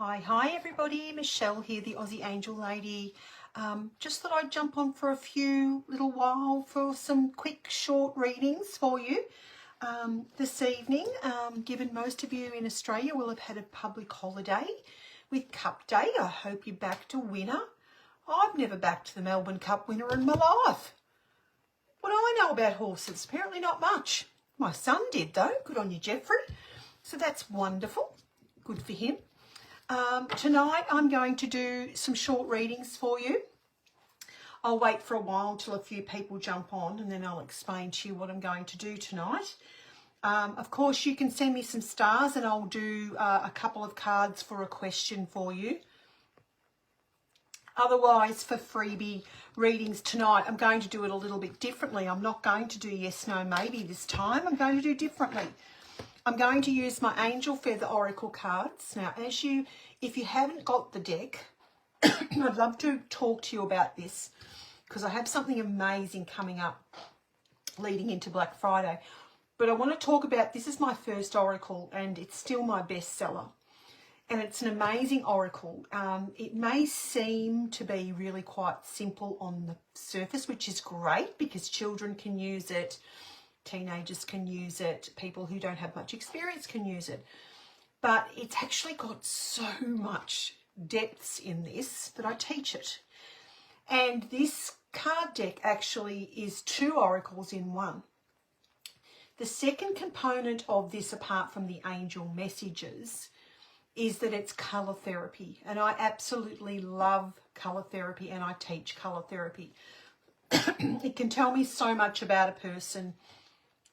Hi everybody, Michelle here, the Aussie Angel Lady. Just thought I'd jump on for a few little while for some quick short readings for you this evening, given most of you in Australia will have had a public holiday with Cup Day. I hope you backed a winner. I've never backed the Melbourne Cup winner in my life. What do I know about horses? Apparently not much. My son did though. Good on you, Jeffrey. So that's wonderful. Good for him. Tonight I'm going to do some short readings for you. I'll wait for a while till a few people jump on and then I'll explain to you what I'm going to do tonight. Of course, you can send me some stars and I'll do a couple of cards for a question for you. Otherwise, for freebie readings tonight, I'm going to do it a little bit differently. I'm not going to do yes, no, maybe this time. I'm going to do differently. I'm going to use my Angel Feather Oracle cards. Now, if you haven't got the deck, I'd love to talk to you about this because I have something amazing coming up leading into Black Friday. But I want to talk about, this is my first Oracle and it's still my bestseller. And it's an amazing Oracle. It may seem to be really quite simple on the surface, which is great because children can use it. Teenagers can use it, people who don't have much experience can use it. But it's actually got so much depths in this that I teach it. And this card deck actually is two oracles in one. The second component of this, apart from the angel messages, is that it's colour therapy. And I absolutely love colour therapy and I teach colour therapy. It can tell me so much about a person,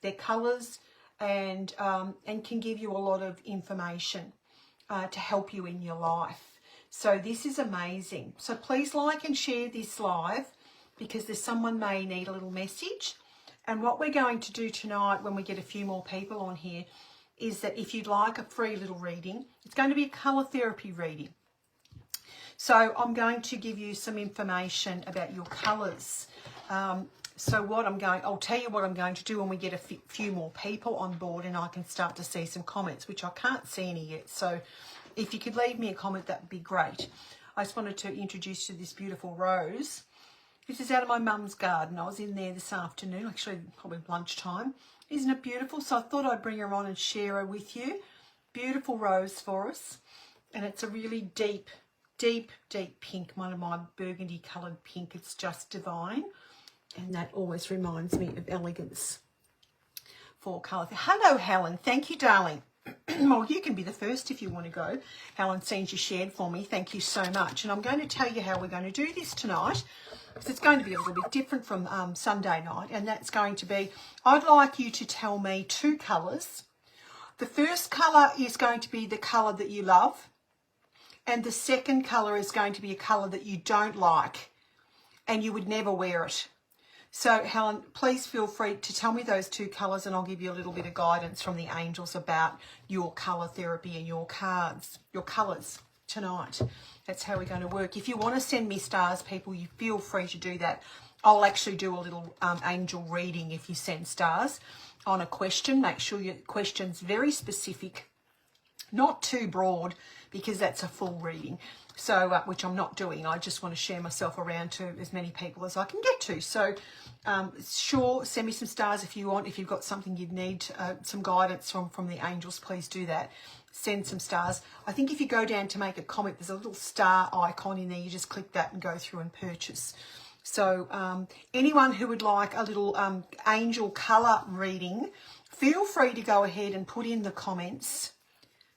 their colours, and can give you a lot of information to help you in your life. So this is amazing. So please like and share this live because there's someone may need a little message. And what we're going to do tonight when we get a few more people on here is that if you'd like a free little reading, it's going to be a colour therapy reading. So I'm going to give you some information about your colours. So I'll tell you what I'm going to do when we get a few more people on board and I can start to see some comments, which I can't see any yet. So if you could leave me a comment, that would be great. I just wanted to introduce you to this beautiful rose. This is out of my mum's garden. I was in there this afternoon, actually probably lunchtime. Isn't it beautiful? So I thought I'd bring her on and share her with you. Beautiful rose for us. And it's a really deep, deep, deep pink, one of my burgundy coloured pink. It's just divine. And that always reminds me of elegance for colour. Hello, Helen. Thank you, darling. Well, you can be the first if you want to go. Helen, seems you shared for me. Thank you so much. And I'm going to tell you how we're going to do this tonight. Because it's going to be a little bit different from Sunday night. And that's going to be, I'd like you to tell me two colours. The first colour is going to be the colour that you love. And the second colour is going to be a colour that you don't like. And you would never wear it. So, Helen, please feel free to tell me those two colours and I'll give you a little bit of guidance from the angels about your colour therapy and your cards, your colours tonight. That's how we're going to work. If you want to send me stars, people, you feel free to do that. I'll actually do a little angel reading if you send stars on a question. Make sure your question's very specific, not too broad, because that's a full reading. So, which I'm not doing. I just want to share myself around to as many people as I can get to. So, sure, send me some stars if you want. If you've got something you'd need, some guidance from the angels, please do that. Send some stars. I think if you go down to make a comment, there's a little star icon in there. You just click that and go through and purchase. So, anyone who would like a little angel colour reading, feel free to go ahead and put in the comments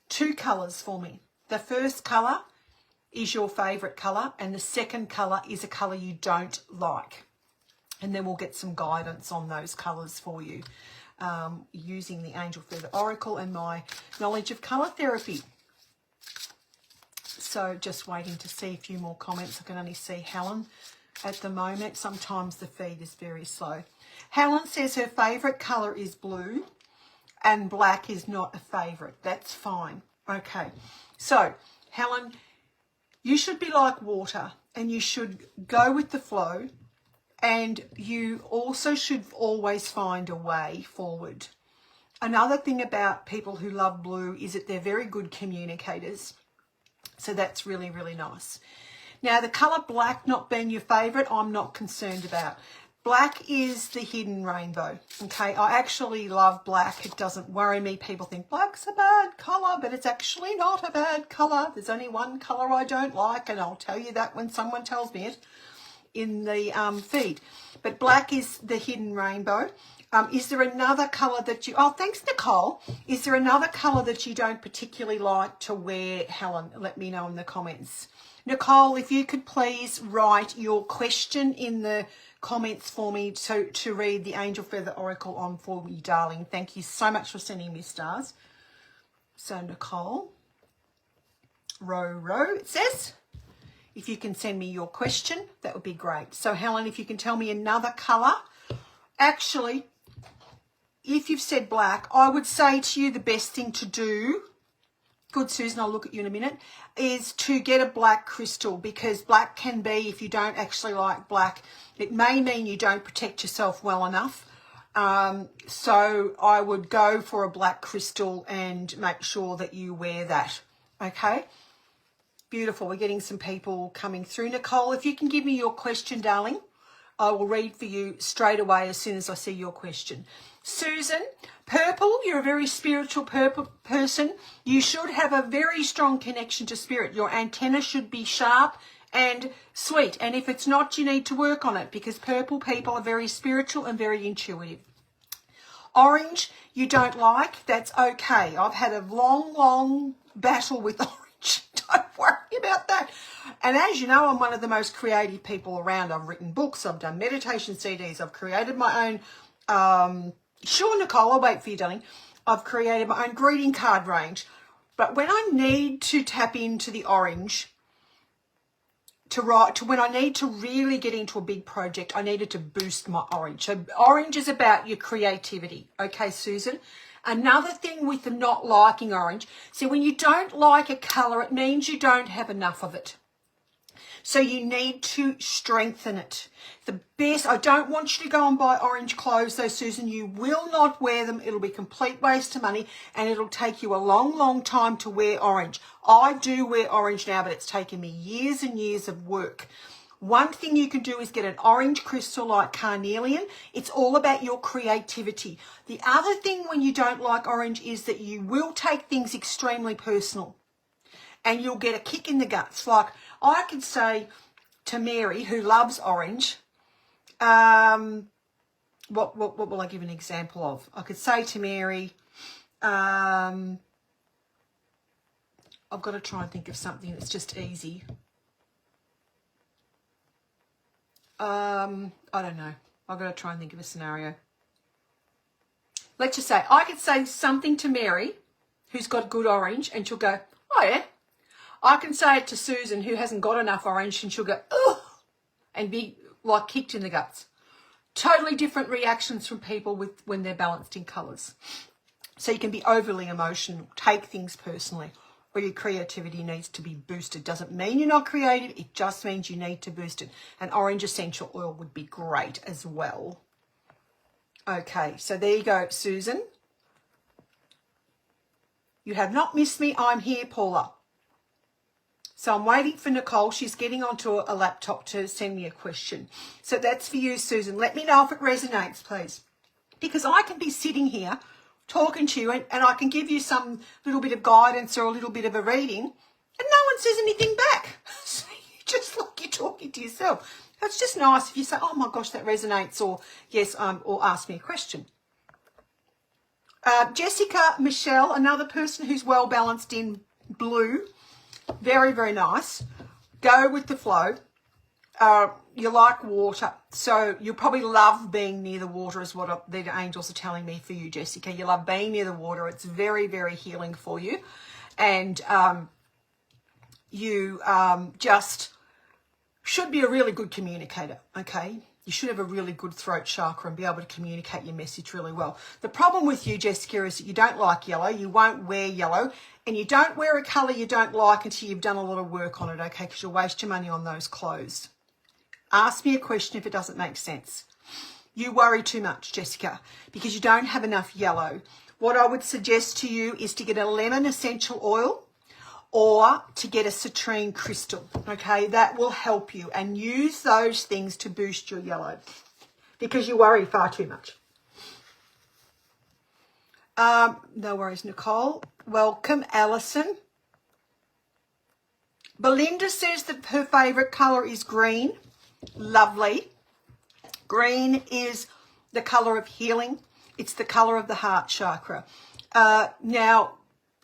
two colours for me. The first colour is your favourite colour and the second colour is a colour you don't like. And then we'll get some guidance on those colours for you using the Angel Feather Oracle and my knowledge of colour therapy. So just waiting to see a few more comments. I can only see Helen at the moment. Sometimes the feed is very slow. Helen says her favourite colour is blue and black is not a favourite. That's fine. Okay. So, Helen, you should be like water and you should go with the flow and you also should always find a way forward. Another thing about people who love blue is that they're very good communicators. So that's really, really nice. Now, the colour black not being your favourite, I'm not concerned about. Black is the hidden rainbow, okay? I actually love black. It doesn't worry me. People think black's a bad colour, but it's actually not a bad colour. There's only one colour I don't like, and I'll tell you that when someone tells me it in the feed. But black is the hidden rainbow. Is there another colour that you... Oh, thanks, Nicole. Is there another colour that you don't particularly like to wear, Helen? Let me know in the comments. Nicole, if you could please write your question in the comments for me to read the Angel Feather Oracle on for me, darling. Thank you so much for sending me stars. So, Nicole, row, it says. If you can send me your question, that would be great. So, Helen, if you can tell me another colour. Actually, if you've said black, I would say to you the best thing to do, good Susan, I'll look at you in a minute, is to get a black crystal, because black can be, if you don't actually like black, it may mean you don't protect yourself well enough. So I would go for a black crystal and make sure that you wear that, okay? Beautiful. We're getting some people coming through. Nicole, if you can give me your question, darling, I will read for you straight away as soon as I see your question. Susan, purple, you're a very spiritual purple person. You should have a very strong connection to spirit. Your antenna should be sharp and sweet. And if it's not, you need to work on it, because purple people are very spiritual and very intuitive. Orange, you don't like. That's okay. I've had a long battle with orange. Don't worry about that. And as you know, I'm one of the most creative people around. I've written books. I've done meditation CDs. I've created my own... Sure, Nicole, I'll wait for you, darling. I've created my own greeting card range. But when I need to tap into the orange, when I need to really get into a big project, I needed to boost my orange. So orange is about your creativity. Okay, Susan? Another thing with the not liking orange, see, when you don't like a colour, it means you don't have enough of it. So you need to strengthen it. The best, I don't want you to go and buy orange clothes though, Susan. You will not wear them. It'll be a complete waste of money, and it'll take you a long time to wear orange. I do wear orange now, but it's taken me years and years of work. One thing you can do is get an orange crystal like carnelian. It's all about your creativity. The other thing when you don't like orange is that you will take things extremely personal, and you'll get a kick in the guts. Like I could say to Mary, who loves orange, what will I give an example of? I could say to Mary, I've got to try and think of something that's just easy. I don't know. I've got to try and think of a scenario. Let's just say I could say something to Mary, who's got good orange, and she'll go, oh yeah. I can say it to Susan, who hasn't got enough orange, and she'll go, ugh, and be like kicked in the guts. Totally different reactions from people when they're balanced in colours. So you can be overly emotional, take things personally, or your creativity needs to be boosted. Doesn't mean you're not creative, it just means you need to boost it. And orange essential oil would be great as well. Okay, so there you go, Susan. You have not missed me. I'm here, Paula. So I'm waiting for Nicole. She's getting onto a laptop to send me a question. So that's for you, Susan. Let me know if it resonates, please. Because I can be sitting here talking to you and I can give you some little bit of guidance or a little bit of a reading, and no one says anything back. So you just like you're talking to yourself. It's just nice if you say, oh my gosh, that resonates, or yes, or ask me a question. Jessica Michelle, another person who's well balanced in blue. Very, very nice. Go with the flow. You like water, so you probably love being near the water, is what the angels are telling me for you, Jessica. You love being near the water. It's very, very healing for you. And you just should be a really good communicator, okay? You should have a really good throat chakra and be able to communicate your message really well. The problem with you, Jessica, is that you don't like yellow. You won't wear yellow. And you don't wear a colour you don't like until you've done a lot of work on it, okay? Because you'll waste your money on those clothes. Ask me a question if it doesn't make sense. You worry too much, Jessica, because you don't have enough yellow. What I would suggest to you is to get a lemon essential oil, or to get a citrine crystal, okay? That will help you, and use those things to boost your yellow because you worry far too much. No worries, Nicole. Welcome, Alison. Belinda says that her favourite colour is green. Lovely. Green is the colour of healing. It's the colour of the heart chakra. Now,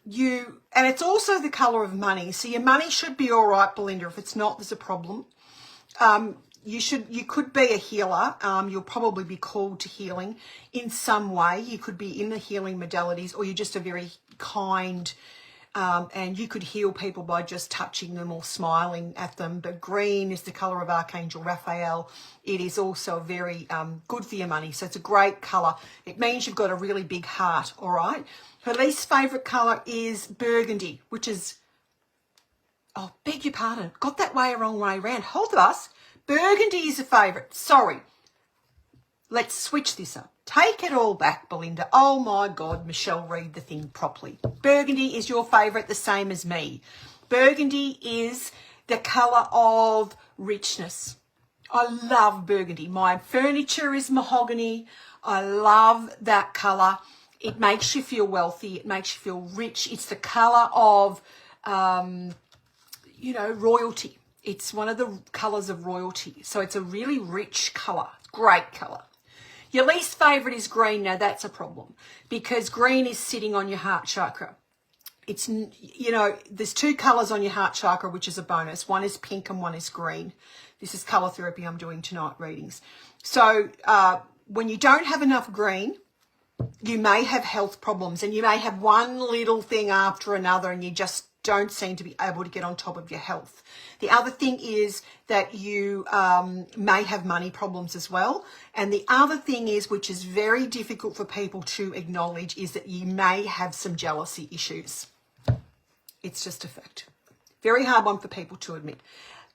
and it's also the colour of money. So your money should be all right, Belinda. If it's not, there's a problem. You could be a healer. You'll probably be called to healing in some way. You could be in the healing modalities, or you're just a very kind, and you could heal people by just touching them or smiling at them. But green is the colour of Archangel Raphael. It is also very good for your money. So it's a great colour. It means you've got a really big heart, all right? Her least favourite colour is burgundy, which is, oh, beg your pardon, got that wrong way around. Hold the bus. Burgundy is a favourite. Sorry. Let's switch this up. Take it all back, Belinda. Oh, my God, Michelle, read the thing properly. Burgundy is your favourite, the same as me. Burgundy is the colour of richness. I love burgundy. My furniture is mahogany. I love that colour. It makes you feel wealthy. It makes you feel rich. It's the colour of, royalty. It's one of the colours of royalty. So it's a really rich colour. Great colour. Your least favourite is green. Now, that's a problem because green is sitting on your heart chakra. It's, there's two colours on your heart chakra, which is a bonus. One is pink and one is green. This is colour therapy I'm doing tonight, readings. So when you don't have enough green, you may have health problems, and you may have one little thing after another, and you just don't seem to be able to get on top of your health. The other thing is that you may have money problems as well. And the other thing is, which is very difficult for people to acknowledge, is that you may have some jealousy issues. It's just a fact. Very hard one for people to admit.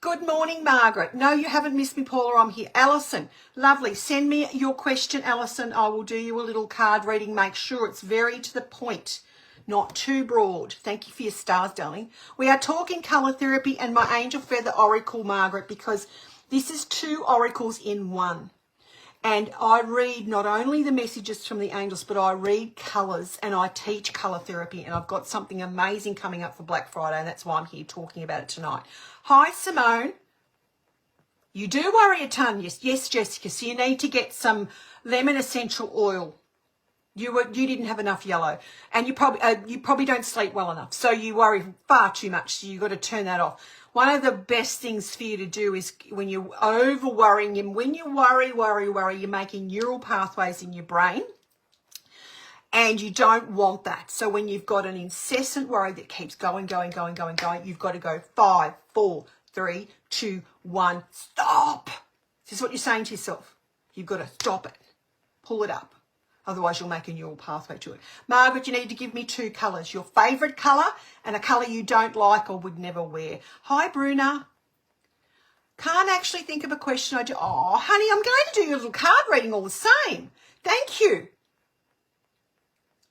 Good morning, Margaret. No, you haven't missed me, Paula. I'm here. Alison, lovely. Send me your question, Alison. I will do you a little card reading. Make sure it's very to the point, not too broad. Thank you for your stars, darling. We are talking colour therapy and my angel feather oracle, Margaret, because this is two oracles in one. And I read not only the messages from the angels, but I read colours, and I teach colour therapy, and I've got something amazing coming up for Black Friday, and that's why I'm here talking about it tonight. Hi, Simone. You do worry a ton. Yes, Jessica. So you need to get some lemon essential oil. You didn't have enough yellow, and you probably don't sleep well enough. So you worry far too much. So you've got to turn that off. One of the best things for you to do is when you're over worrying, and when you worry, you're making neural pathways in your brain, and you don't want that. So when you've got an incessant worry that keeps going, you've got to go 5, 4, 3, 2, 1, stop. This is what you're saying to yourself. You've got to stop it. Pull it up. Otherwise, you'll make a neural pathway to it. Margaret, you need to give me two colours. Your favourite colour and a colour you don't like or would never wear. Hi, Bruna. Can't actually think of a question. Oh, honey, I'm going to do your little card reading all the same. Thank you.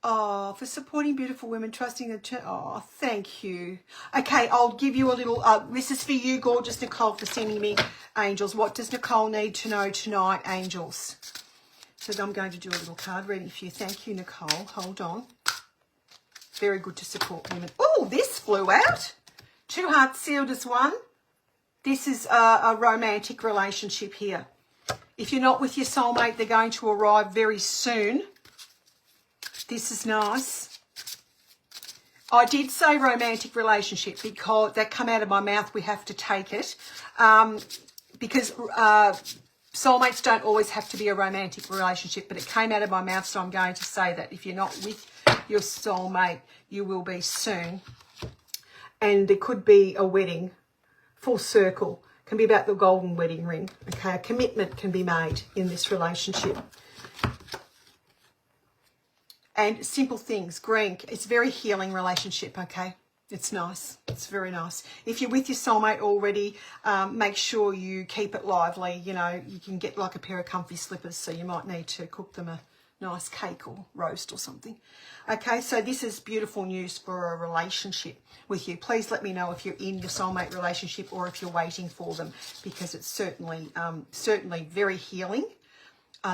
Oh, for supporting beautiful women, trusting the... Oh, thank you. Okay, I'll give you a little... this is for you, gorgeous Nicole, for sending me angels. What does Nicole need to know tonight, angels? So I'm going to do a little card reading for you. Thank you, Nicole. Hold on. Very good to support women. Oh, this flew out. 2 hearts sealed as one. This is a romantic relationship here. If you're not with your soulmate, they're going to arrive very soon. This is nice. I did say romantic relationship because that come out of my mouth. We have to take it because... soulmates don't always have to be a romantic relationship, but it came out of my mouth, so I'm going to say that if you're not with your soulmate, you will be soon. And there could be a wedding, full circle. It can be about the golden wedding ring. Okay, a commitment can be made in this relationship. And simple things, green, it's a very healing relationship, okay? It's nice. It's very nice. If you're with your soulmate already, make sure you keep it lively. You know, you can get like a pair of comfy slippers, so you might need to cook them a nice cake or roast or something. Okay, so this is beautiful news for a relationship with you. Please let me know if you're in your soulmate relationship or if you're waiting for them, because it's certainly very healing.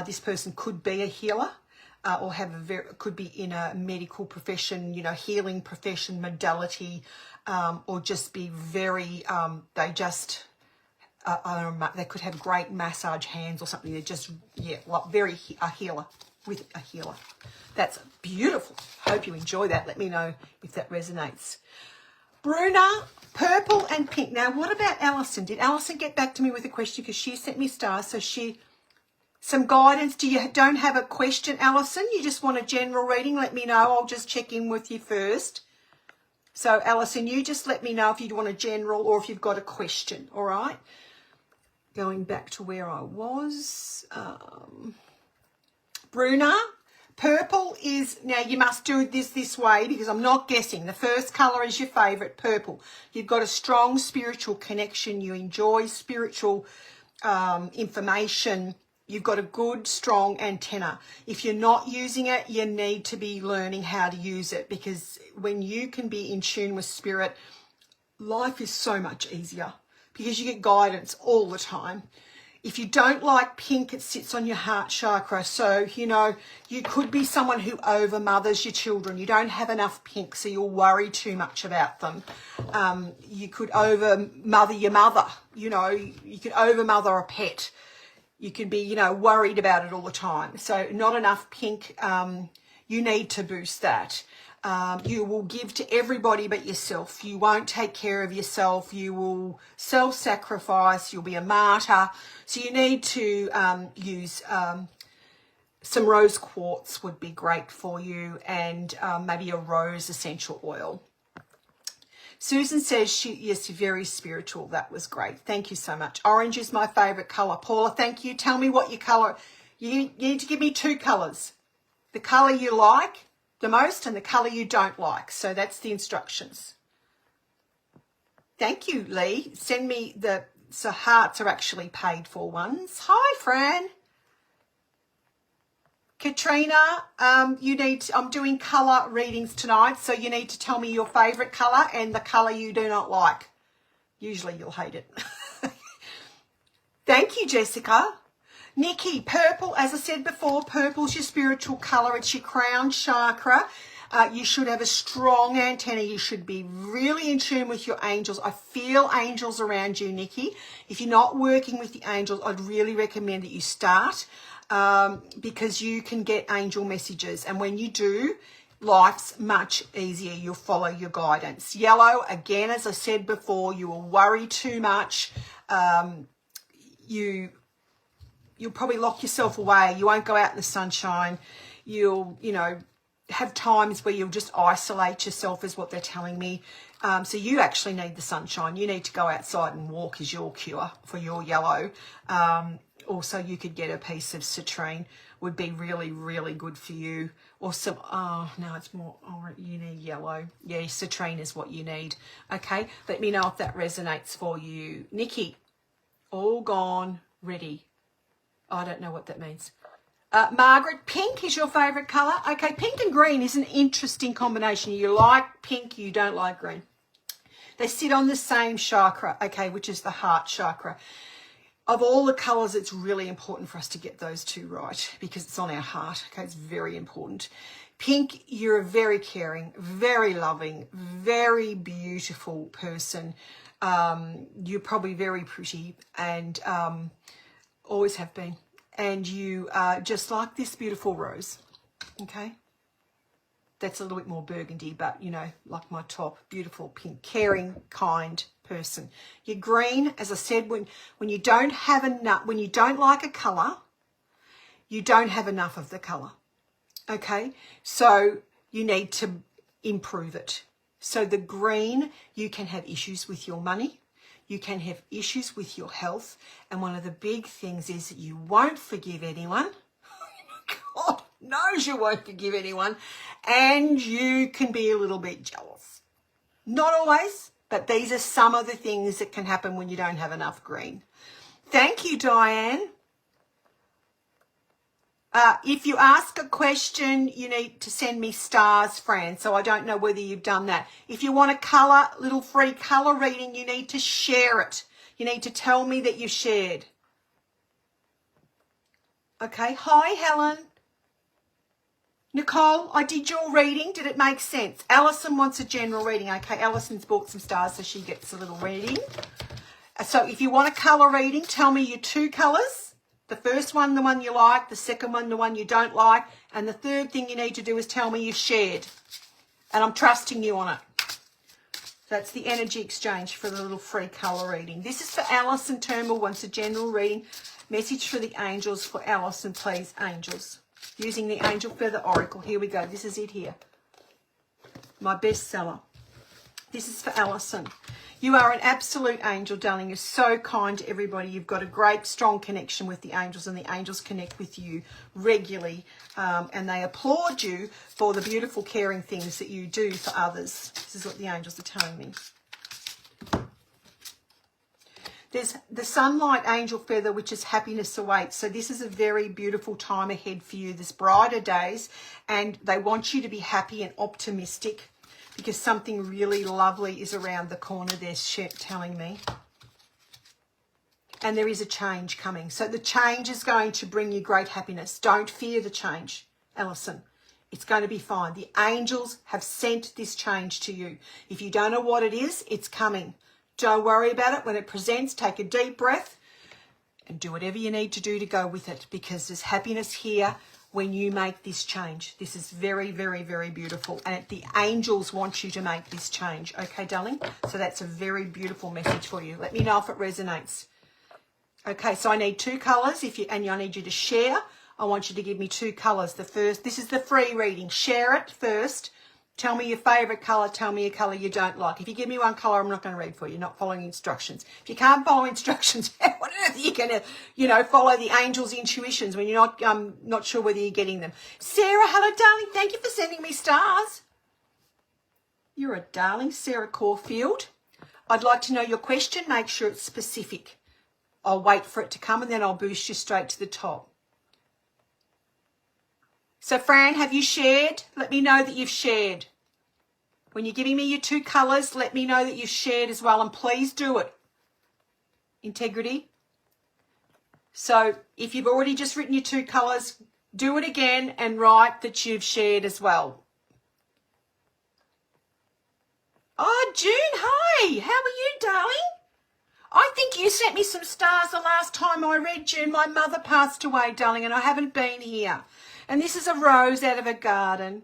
This person could be a healer, or could be in a medical profession, you know, healing profession, modality, or just be very, they could have great massage hands or something. They're just, yeah, like a healer, with a healer. That's beautiful. Hope you enjoy that. Let me know if that resonates. Bruna, purple and pink. Now, what about Alison? Did Alison get back to me with a question? Because she sent me stars, so some guidance. Don't have a question, Alison? You just want a general reading? Let me know. I'll just check in with you first. So, Alison, you just let me know if you want a general or if you've got a question, all right? Going back to where I was. Bruna, purple is, now you must do this way because I'm not guessing. The first colour is your favourite, purple. You've got a strong spiritual connection. You enjoy spiritual information. You've got a good, strong antenna. If you're not using it, you need to be learning how to use it, because when you can be in tune with spirit, life is so much easier because you get guidance all the time. If you don't like pink, it sits on your heart chakra. So, you know, you could be someone who over-mothers your children. You don't have enough pink, so you'll worry too much about them. You could over-mother your mother. You know, you could over-mother a pet. You could be, you know, worried about it all the time. So not enough pink. You need to boost that. You will give to everybody but yourself. You won't take care of yourself. You will self-sacrifice. You'll be a martyr. So you need to use some rose quartz would be great for you, and maybe a rose essential oil. Susan says, yes, you're very spiritual. That was great. Thank you so much. Orange is my favourite colour. Paula, thank you. Tell me what your colour, you need to give me two colours. The colour you like the most and the colour you don't like. So that's the instructions. Thank you, Lee. Send me so hearts are actually paid for ones. Hi, Fran. Katrina, I'm doing colour readings tonight, so you need to tell me your favourite colour and the colour you do not like. Usually you'll hate it. Thank you, Jessica. Nikki, purple, as I said before, purple's your spiritual colour. It's your crown chakra. You should have a strong antenna. You should be really in tune with your angels. I feel angels around you, Nikki. If you're not working with the angels, I'd really recommend that you start, because you can get angel messages. And when you do, life's much easier. You'll follow your guidance. Yellow, again, as I said before, you will worry too much. You'll probably lock yourself away. You won't go out in the sunshine. You'll, have times where you'll just isolate yourself, is what they're telling me. So you actually need the sunshine. You need to go outside and walk is your cure for your yellow. Also, you could get a piece of citrine, would be really, really good for you. Or some, it's more, you need yellow. Yeah, citrine is what you need. Okay, let me know if that resonates for you. Nikki, all gone, ready. I don't know what that means. Margaret, pink is your favourite colour. Okay, pink and green is an interesting combination. You like pink, you don't like green. They sit on the same chakra, okay, which is the heart chakra. Of all the colours, it's really important for us to get those two right because it's on our heart, okay? It's very important. Pink, you're a very caring, very loving, very beautiful person. You're probably very pretty and always have been. And you are just like this beautiful rose, okay? That's a little bit more burgundy, but, like my top, beautiful pink, caring, kind person. Your green, as I said, when you don't have enough, when you don't like a colour, you don't have enough of the colour, okay? So you need to improve it. So the green, you can have issues with your money. You can have issues with your health. And one of the big things is that you won't forgive anyone. God knows you won't forgive anyone. And you can be a little bit jealous. Not always, but these are some of the things that can happen when you don't have enough green. Thank you, Diane. If you ask a question, you need to send me stars, Fran. So I don't know whether you've done that. If you want a little free colour reading, you need to share it. You need to tell me that you shared. Okay. Hi, Helen. Nicole, I did your reading. Did it make sense? Alison wants a general reading. Okay, Alison's bought some stars, so she gets a little reading. So if you want a colour reading, tell me your 2 colours. The first one, the one you like. The second one, the one you don't like. And the third thing you need to do is tell me you shared. And I'm trusting you on it. That's the energy exchange for the little free colour reading. This is for Alison Turnbull, wants a general reading. Message for the angels for Alison, please, angels. Using the Angel Feather Oracle. Here we go. This is it here. My bestseller. This is for Alison. You are an absolute angel, darling. You're so kind to everybody. You've got a great, strong connection with the angels, and the angels connect with you regularly, and they applaud you for the beautiful, caring things that you do for others. This is what the angels are telling me. There's the sunlight angel feather, which is happiness awaits. So this is a very beautiful time ahead for you. There's brighter days, and they want you to be happy and optimistic, because something really lovely is around the corner, they're telling me. And there is a change coming. So the change is going to bring you great happiness. Don't fear the change, Alison. It's going to be fine. The angels have sent this change to you. If you don't know what it is, it's coming. Don't worry about it. When it presents, take a deep breath and do whatever you need to do to go with it, because there's happiness here when you make this change. This is very, very, very beautiful. And the angels want you to make this change. Okay, darling? So that's a very beautiful message for you. Let me know if it resonates. Okay, so I need 2 colours. And I need you to share. I want you to give me 2 colours. The first, this is the free reading. Share it first. Tell me your favourite colour. Tell me a colour you don't like. If you give me one colour, I'm not going to read for you. Not following instructions. If you can't follow instructions, what on earth are you going to, follow the angels' intuitions when you're not sure whether you're getting them? Sarah, hello, darling. Thank you for sending me stars. You're a darling, Sarah Caulfield. I'd like to know your question. Make sure it's specific. I'll wait for it to come, and then I'll boost you straight to the top. So, Fran, have you shared? Let me know that you've shared. When you're giving me your 2 colours, let me know that you've shared as well, and please do it. Integrity. So, if you've already just written your 2 colours, do it again and write that you've shared as well. Oh, June, hi. How are you, darling? I think you sent me some stars the last time I read, June. My mother passed away, darling, and I haven't been here. And this is a rose out of her garden.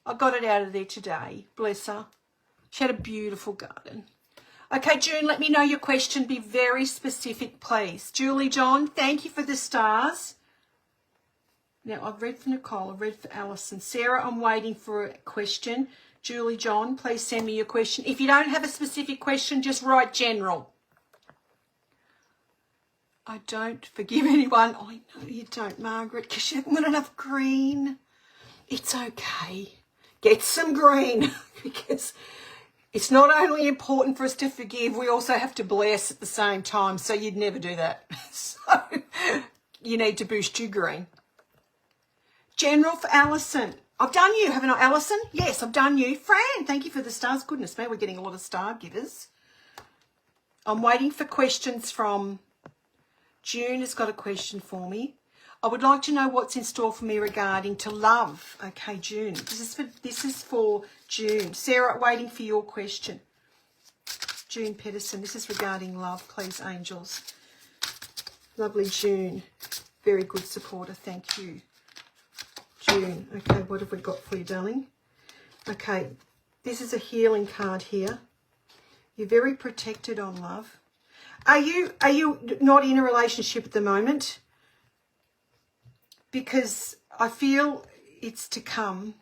I got it out of there today. Bless her. She had a beautiful garden. Okay, June, let me know your question. Be very specific, please. Julie John, thank you for the stars. Now, I've read for Nicole. I've read for Alison. Sarah, I'm waiting for a question. Julie John, please send me your question. If you don't have a specific question, just write general. I don't forgive anyone. I know you don't, Margaret, because you haven't got enough green. It's okay. Get some green, because it's not only important for us to forgive, we also have to bless at the same time. So you'd never do that. So you need to boost your green. General for Alison. I've done you, haven't I, Alison? Yes, I've done you. Fran, thank you for the stars. Goodness me, we're getting a lot of star givers. I'm waiting for questions from... June has got a question for me. I would like to know what's in store for me regarding to love. Okay, June. This is for June. Sarah, waiting for your question. June Pedersen, this is regarding love, please, angels. Lovely June. Very good supporter, thank you. June. Okay, what have we got for you, darling? Okay, this is a healing card here. You're very protected on love. Are you not in a relationship at the moment? Because I feel it's to come.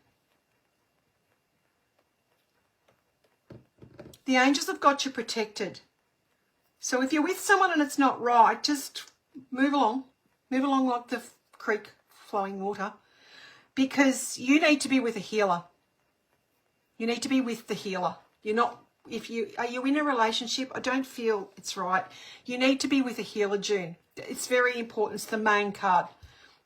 The angels have got you protected. So if you're with someone and it's not right, just move along. Move along like the creek flowing water. Because you need to be with a healer. You need to be with the healer. You're not... Are you in a relationship? I don't feel it's right. You need to be with a healer, June. It's very important. It's the main card.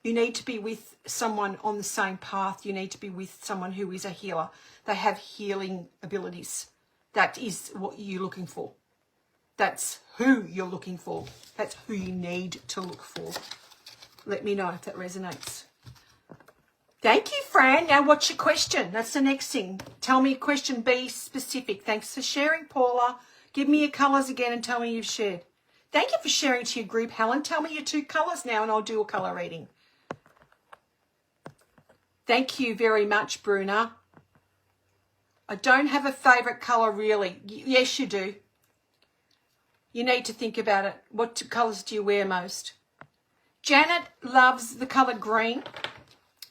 You need to be with someone on the same path. You need to be with someone who is a healer. They have healing abilities. That is what you're looking for. That's who you're looking for. That's who you need to look for. Let me know if that resonates. Thank you, Fran. Now, what's your question? That's the next thing. Tell me a question. Be specific. Thanks for sharing, Paula. Give me your colours again and tell me you've shared. Thank you for sharing to your group, Helen. Tell me your 2 colours now and I'll do a colour reading. Thank you very much, Bruna. I don't have a favourite colour, really. Yes, you do. You need to think about it. What colours do you wear most? Janet loves the colour green.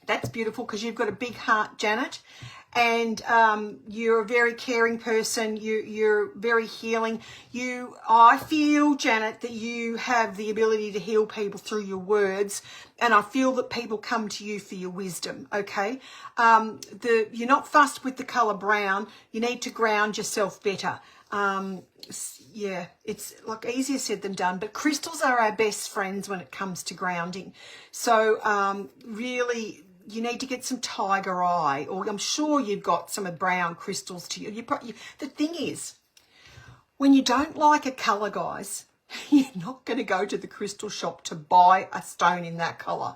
That's beautiful because you've got a big heart, Janet. And you're a very caring person. You're very healing. I feel, Janet, that you have the ability to heal people through your words. And I feel that people come to you for your wisdom, okay? You're not fussed with the colour brown. You need to ground yourself better. Yeah, it's like easier said than done, but crystals are our best friends when it comes to grounding. So really, you need to get some tiger eye, or I'm sure you've got some brown crystals to you. The thing is, when you don't like a colour, guys, you're not going to go to the crystal shop to buy a stone in that colour.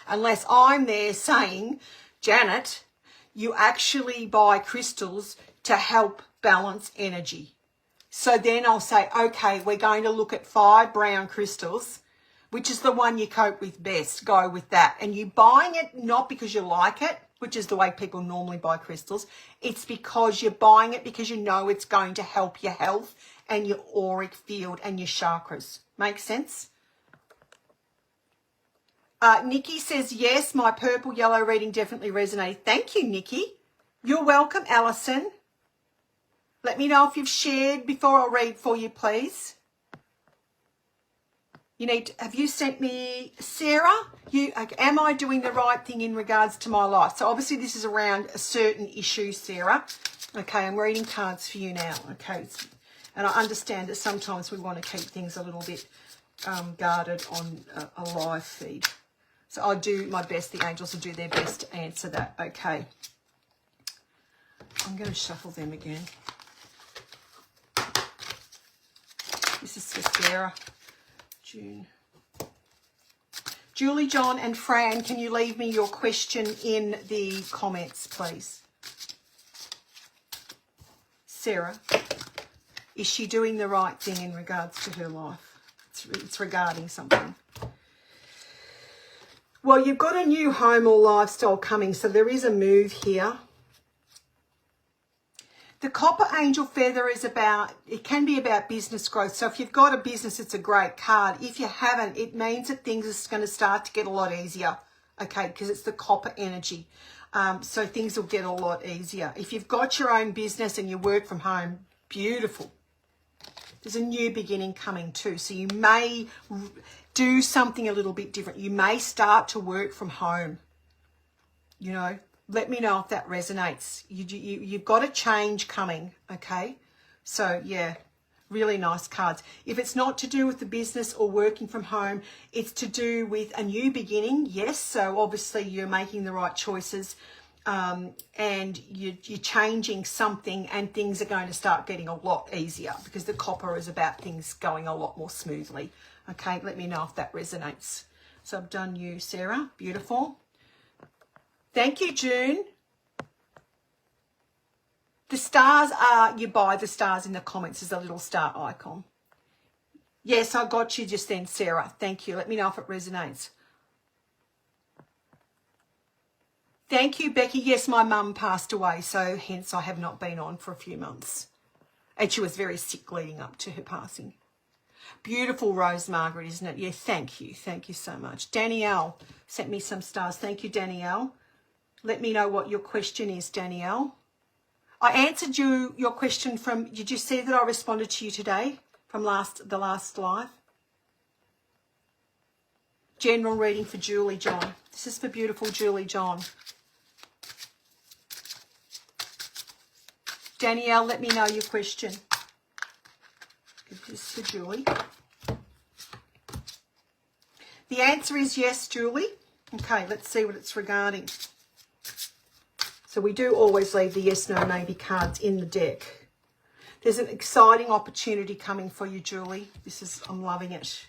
Unless I'm there saying, Janet, you actually buy crystals to help balance energy. So then I'll say, okay, we're going to look at 5 brown crystals. Which is the one you cope with best? Go with that. And you're buying it not because you like it, which is the way people normally buy crystals. It's because you're buying it because you know it's going to help your health and your auric field and your chakras. Make sense? Nikki says, yes, my purple yellow reading definitely resonated. Thank you, Nikki. You're welcome, Alison. Let me know if you've shared before I read for you, please. Have you sent me, Sarah? Am I doing the right thing in regards to my life? So obviously this is around a certain issue, Sarah. Okay, I'm reading cards for you now. Okay, and I understand that sometimes we want to keep things a little bit guarded on a live feed. So I'll do my best. The angels will do their best to answer that. Okay. I'm going to shuffle them again. This is for Sarah. June. Julie, John and Fran, can you leave me your question in the comments, please? Sarah, is she doing the right thing in regards to her life? It's regarding something. Well, you've got a new home or lifestyle coming, so there is a move here. The copper angel feather is it can be about business growth. So if you've got a business, it's a great card. If you haven't, it means that things are going to start to get a lot easier, okay, because it's the copper energy. So things will get a lot easier. If you've got your own business and you work from home, beautiful. There's a new beginning coming too. So you may do something a little bit different. You may start to work from home, you know. Let me know if that resonates. You've got a change coming, okay? So, yeah, really nice cards. If it's not to do with the business or working from home, it's to do with a new beginning, yes. So, obviously, you're making the right choices and you're changing something and things are going to start getting a lot easier because the copper is about things going a lot more smoothly, okay? Let me know if that resonates. So, I've done you, Sarah. Beautiful. Thank you, June. The stars are, you buy the stars in the comments. There's a little star icon. Yes, I got you just then, Sarah. Thank you. Let me know if it resonates. Thank you, Becky. Yes, my mum passed away, so hence I have not been on for a few months. And she was very sick leading up to her passing. Beautiful Rose Margaret, isn't it? Yeah, thank you. Thank you so much. Danielle sent me some stars. Thank you, Danielle. Let me know what your question is, Danielle. I answered your question from, did you see that I responded to you today from the last live? General reading for Julie John. This is for beautiful Julie John. Danielle, let me know your question. This is for Julie. The answer is yes, Julie. Okay, let's see what it's regarding. So we do always leave the yes, no, maybe cards in the deck. There's an exciting opportunity coming for you, Julie. I'm loving it.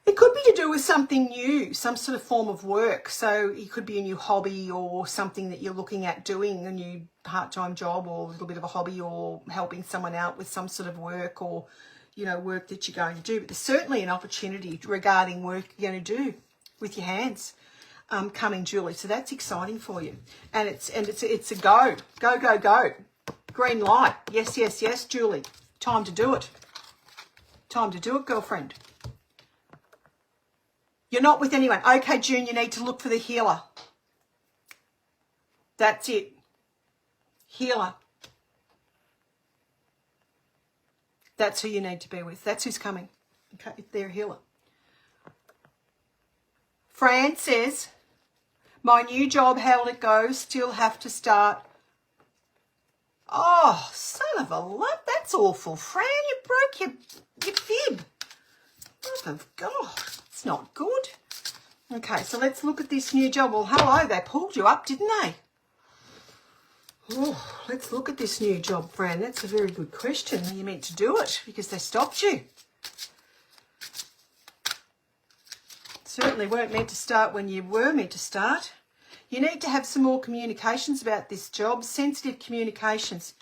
It could be to do with something new, some sort of form of work. So it could be a new hobby or something that you're looking at doing, a new part-time job or a little bit of a hobby, or helping someone out with some sort of work, or, you know, work that you're going to do. But there's certainly an opportunity regarding work you're going to do with your hands coming, Julie. So that's exciting for you. And it's a go. Go, go, go. Green light. Yes, yes, yes, Julie. Time to do it. Time to do it, girlfriend. You're not with anyone. Okay, June, you need to look for the healer. That's it. Healer. That's who you need to be with. That's who's coming. Okay, they're a healer. Fran says, my new job, how'll it go? Still have to start. Oh, son of a lump. That's awful. Fran, you broke your fib. Oh, God. It's not good. Okay, so let's look at this new job. Well, hello, they pulled you up, didn't they? Oh, let's look at this new job, Fran. That's a very good question. You meant to do it because they stopped you. Certainly weren't meant to start when you were meant to start. You need to have some more communications about this job, sensitive communications.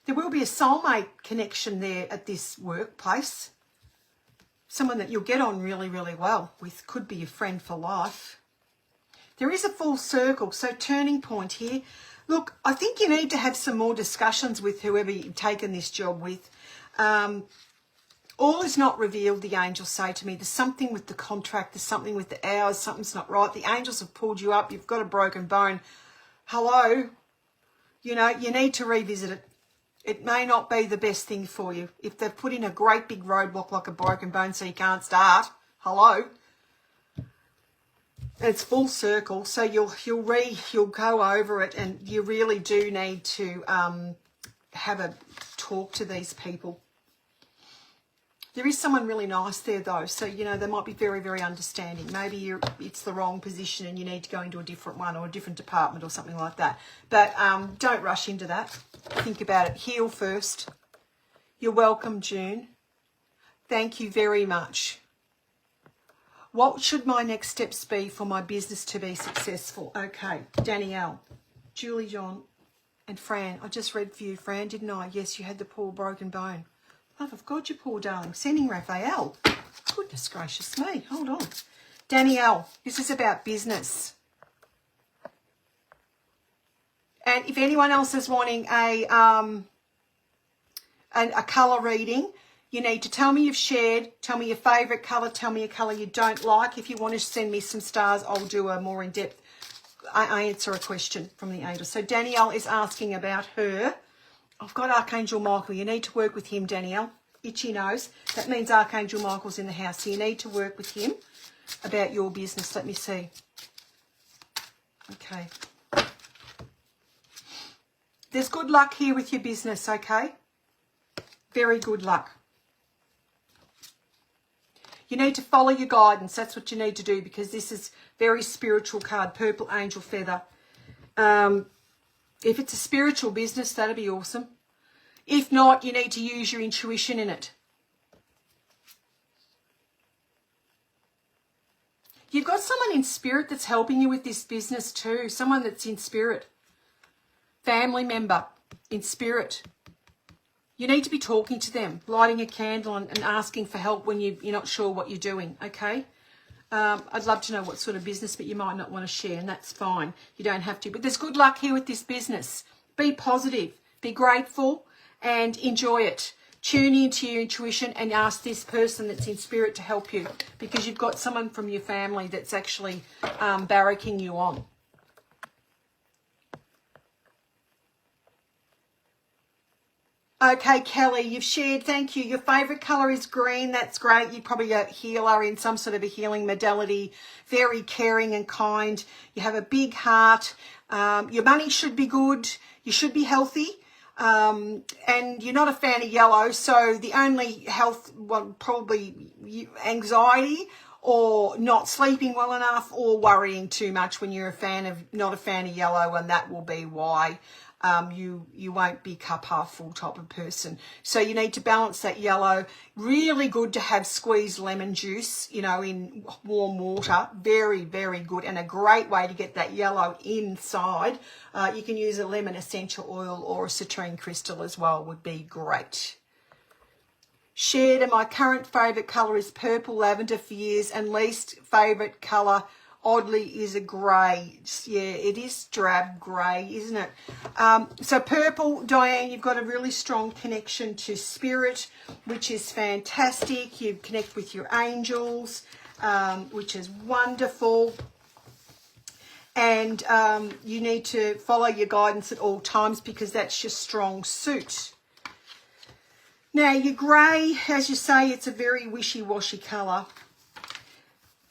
There will be a soulmate connection there at this workplace. Someone that you'll get on really, really well with. Could be your friend for life. There is a full circle, so turning point here. Look, I think you need to have some more discussions with whoever you've taken this job with. All is not revealed, the angels say to me. There's something with the contract, there's something with the hours, something's not right. The angels have pulled you up, you've got a broken bone. Hello? You know, you need to revisit it. It may not be the best thing for you. If they've put in a great big roadblock like a broken bone so you can't start, hello? It's full circle, so you'll go over it, and you really do need to have a talk to these people. There is someone really nice there, though, so, you know, they might be very, very understanding. Maybe it's the wrong position and you need to go into a different one or a different department or something like that. But don't rush into that. Think about it. Heal first. You're welcome, June. Thank you very much. What should my next steps be for my business to be successful? Okay, Danielle, Julie, John, and Fran. I just read for you, Fran, didn't I? Yes, you had the poor broken bone. Love of God, you poor darling. Sending Raphael. Goodness gracious me. Hold on. Danielle, this is about business. And if anyone else is wanting a colour reading, you need to tell me you've shared, tell me your favourite colour, tell me a colour you don't like. If you want to send me some stars, I'll do a more in-depth, I answer a question from the angels. So Danielle is asking about her. I've got Archangel Michael. You need to work with him, Danielle. Itchy nose. That means Archangel Michael's in the house. So you need to work with him about your business. Let me see. Okay. There's good luck here with your business, okay? Very good luck. You need to follow your guidance. That's what you need to do, because this is very spiritual card, purple angel feather. If it's a spiritual business, that'd be awesome. If not, you need to use your intuition in it. You've got someone in spirit that's helping you with this business too. Someone that's in spirit. Family member in spirit. You need to be talking to them, lighting a candle and asking for help when you're not sure what you're doing, okay? I'd love to know what sort of business, but you might not want to share, and that's fine. You don't have to. But there's good luck here with this business. Be positive, be grateful, and enjoy it. Tune into your intuition and ask this person that's in spirit to help you, because you've got someone from your family that's actually barracking you on. Okay, Kelly, you've shared. Thank you. Your favourite colour is green. That's great. You're probably a healer in some sort of a healing modality. Very caring and kind. You have a big heart. Your money should be good. You should be healthy. and you're not a fan of yellow, so the only health, well, probably anxiety or not sleeping well enough or worrying too much when you're not a fan of yellow, and that will be why you won't be cup half full type of person. So you need to balance that yellow. Really good to have squeezed lemon juice, you know, in warm water. Very, very good, and a great way to get that yellow inside. You can use a lemon essential oil or a citrine crystal as well, would be great. Shared, and my current favourite colour is purple lavender for years, and least favourite colour, oddly, is a grey. Yeah, it is drab grey, isn't it? So purple, Diane, you've got a really strong connection to spirit, which is fantastic. You connect with your angels, which is wonderful. And you need to follow your guidance at all times because that's your strong suit. Now, your grey, as you say, it's a very wishy-washy colour.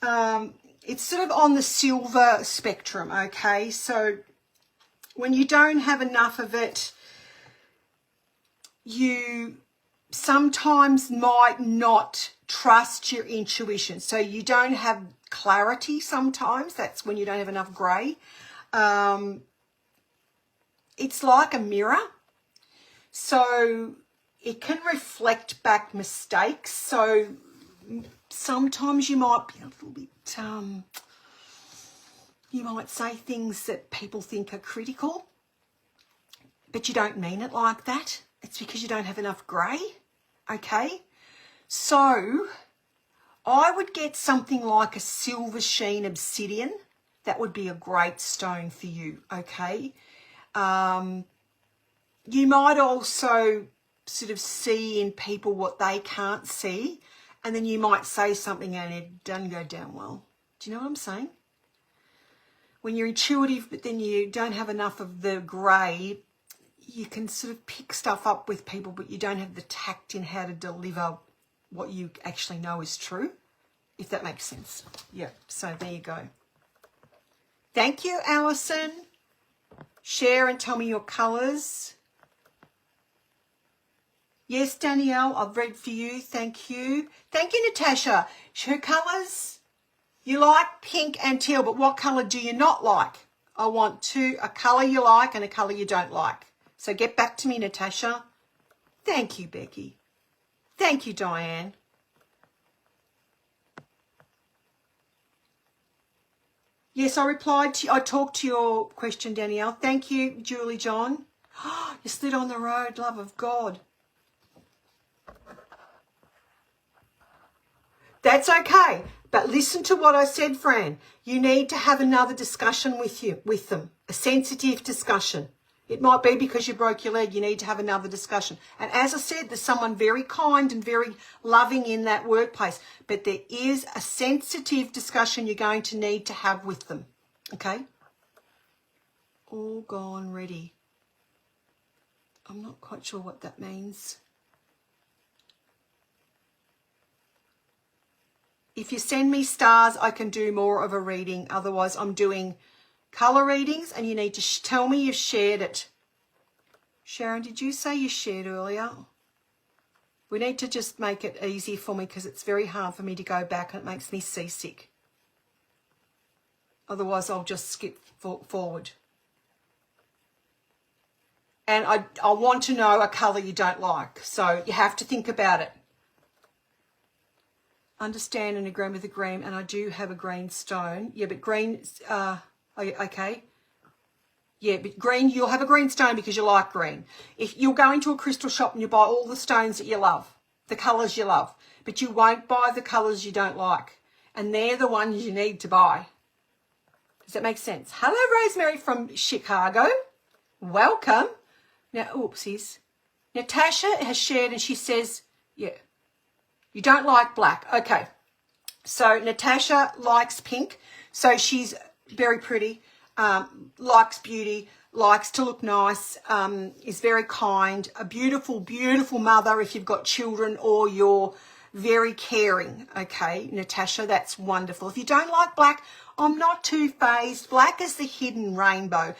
It's sort of on the silver spectrum, okay? So when you don't have enough of it, you sometimes might not trust your intuition. So you don't have clarity sometimes. That's when you don't have enough grey. It's like a mirror. So it can reflect back mistakes. So sometimes you might be a little bit, you might say things that people think are critical, but you don't mean it like that. It's because you don't have enough grey, okay? So I would get something like a silver sheen obsidian. That would be a great stone for you, okay? You might also sort of see in people what they can't see, and then you might say something and it doesn't go down well. Do you know what I'm saying? When you're intuitive but then you don't have enough of the grey, you can sort of pick stuff up with people, but you don't have the tact in how to deliver what you actually know is true, if that makes sense. Yeah, so there you go. Thank you, Alison. Share and tell me your colours. Yes, Danielle, I've read for you. Thank you. Thank you, Natasha. Her colours, you like pink and teal, but what colour do you not like? I want a colour you like and a colour you don't like. So get back to me, Natasha. Thank you, Becky. Thank you, Diane. Yes, I talked to your question, Danielle. Thank you, Julie John. You slid on the road, love of God. That's okay, but listen to what I said, Fran. You need to have another discussion with them, a sensitive discussion. It might be because you broke your leg. You need to have another discussion. And as I said, there's someone very kind and very loving in that workplace, but there is a sensitive discussion you're going to need to have with them, okay? All gone ready. I'm not quite sure what that means. If you send me stars, I can do more of a reading. Otherwise, I'm doing colour readings, and you need to tell me you've shared it. Sharon, did you say you shared earlier? We need to just make it easy for me because it's very hard for me to go back and it makes me seasick. Otherwise, I'll just skip forward. And I want to know a colour you don't like, so you have to think about it. Understand and agree with the green, and I do have a green stone. Yeah, but green, okay. Yeah, but green, you'll have a green stone because you like green. If you'll go into a crystal shop and you buy all the stones that you love, the colours you love, but you won't buy the colours you don't like. And they're the ones you need to buy. Does that make sense? Hello, Rosemary from Chicago. Welcome. Now, oopsies. Natasha has shared and she says, yeah, you don't like black. Okay. So Natasha likes pink. So she's very pretty, likes beauty, likes to look nice, is very kind, a beautiful, beautiful mother if you've got children or you're very caring. Okay, Natasha, that's wonderful. If you don't like black, I'm not too phased. Black is the hidden rainbow.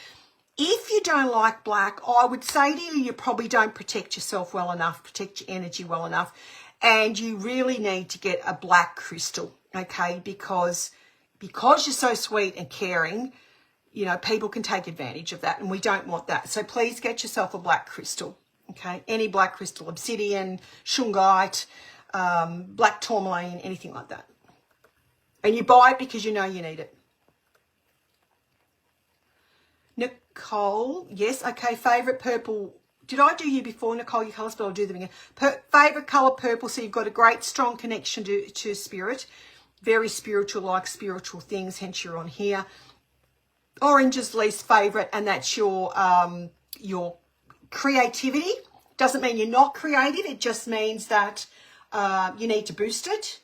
If you don't like black, I would say to you, you probably don't protect yourself well enough, protect your energy well enough, and you really need to get a black crystal, okay? Because you're so sweet and caring, you know, people can take advantage of that, and we don't want that. So please get yourself a black crystal, okay? Any black crystal, obsidian, shungite, black tourmaline, anything like that. And you buy it because you know you need it. Nicole, yes, okay, favourite purple. Did I do you before, Nicole, your colours, but I'll do them again. Favourite colour, purple, so you've got a great, strong connection to spirit. Very spiritual, like spiritual things, hence you're on here. Orange is least favourite, and that's your creativity. Doesn't mean you're not creative, it just means that you need to boost it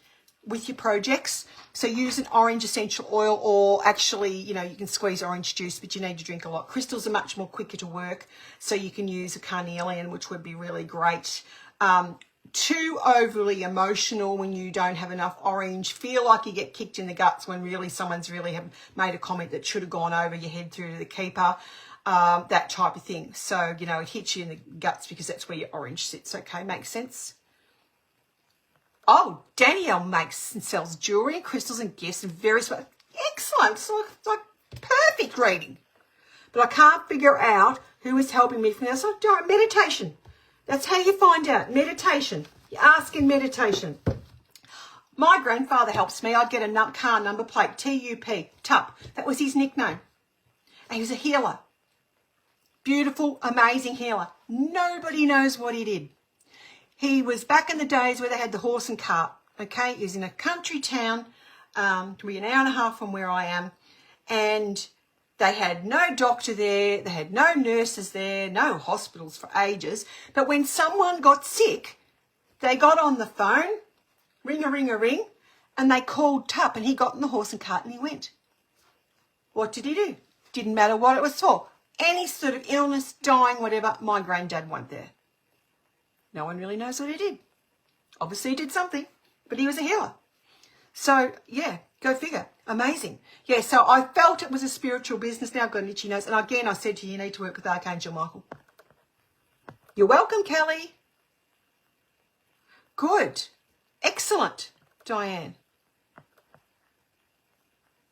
with your projects. So use an orange essential oil, or actually, you know, you can squeeze orange juice, but you need to drink a lot. Crystals are much more quicker to work, so you can use a carnelian, which would be really great. Too overly emotional when you don't have enough orange. Feel like you get kicked in the guts when really someone's really have made a comment that should have gone over your head through to the keeper. That type of thing. So, you know, it hits you in the guts because that's where your orange sits. Okay, makes sense? Oh, Danielle makes and sells jewellery and crystals and gifts and various... Excellent. So it's like perfect reading. But I can't figure out who is helping me from this. So meditation. That's how you find out. Meditation. You ask in meditation. My grandfather helps me. I'd get a car number plate, T-U-P, Tup. That was his nickname. And he was a healer. Beautiful, amazing healer. Nobody knows what he did. He was back in the days where they had the horse and cart, okay? He was in a country town, probably an hour and a half from where I am, and they had no doctor there, they had no nurses there, no hospitals for ages. But when someone got sick, they got on the phone, ring-a-ring-a-ring, and they called Tup, and he got in the horse and cart and he went. What did he do? Didn't matter what it was for. Any sort of illness, dying, whatever, my granddad went there. No one really knows what he did. Obviously he did something, but he was a healer. So, yeah, go figure. Amazing. Yeah, so I felt it was a spiritual business. Now I've got an itchy nose. And again, I said to you, you need to work with Archangel Michael. You're welcome, Kelly. Good. Excellent, Diane.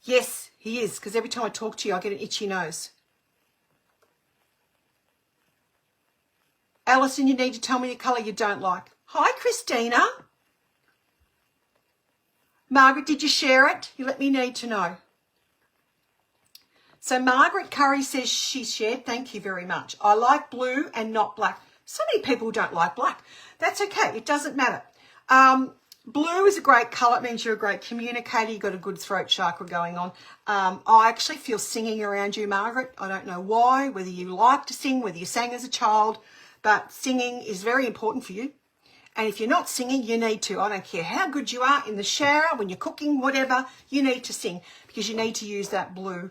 Yes, he is, because every time I talk to you, I get an itchy nose. Alison, you need to tell me the colour you don't like. Hi, Christina. Margaret, did you share it? You let me need to know. So Margaret Curry says she shared. Thank you very much. I like blue and not black. So many people don't like black. That's okay. It doesn't matter. Blue is a great colour. It means you're a great communicator. You've got a good throat chakra going on. I actually feel singing around you, Margaret. I don't know why, whether you like to sing, whether you sang as a child, but singing is very important for you. And if you're not singing, you need to. I don't care how good you are in the shower, when you're cooking, whatever, you need to sing because you need to use that blue.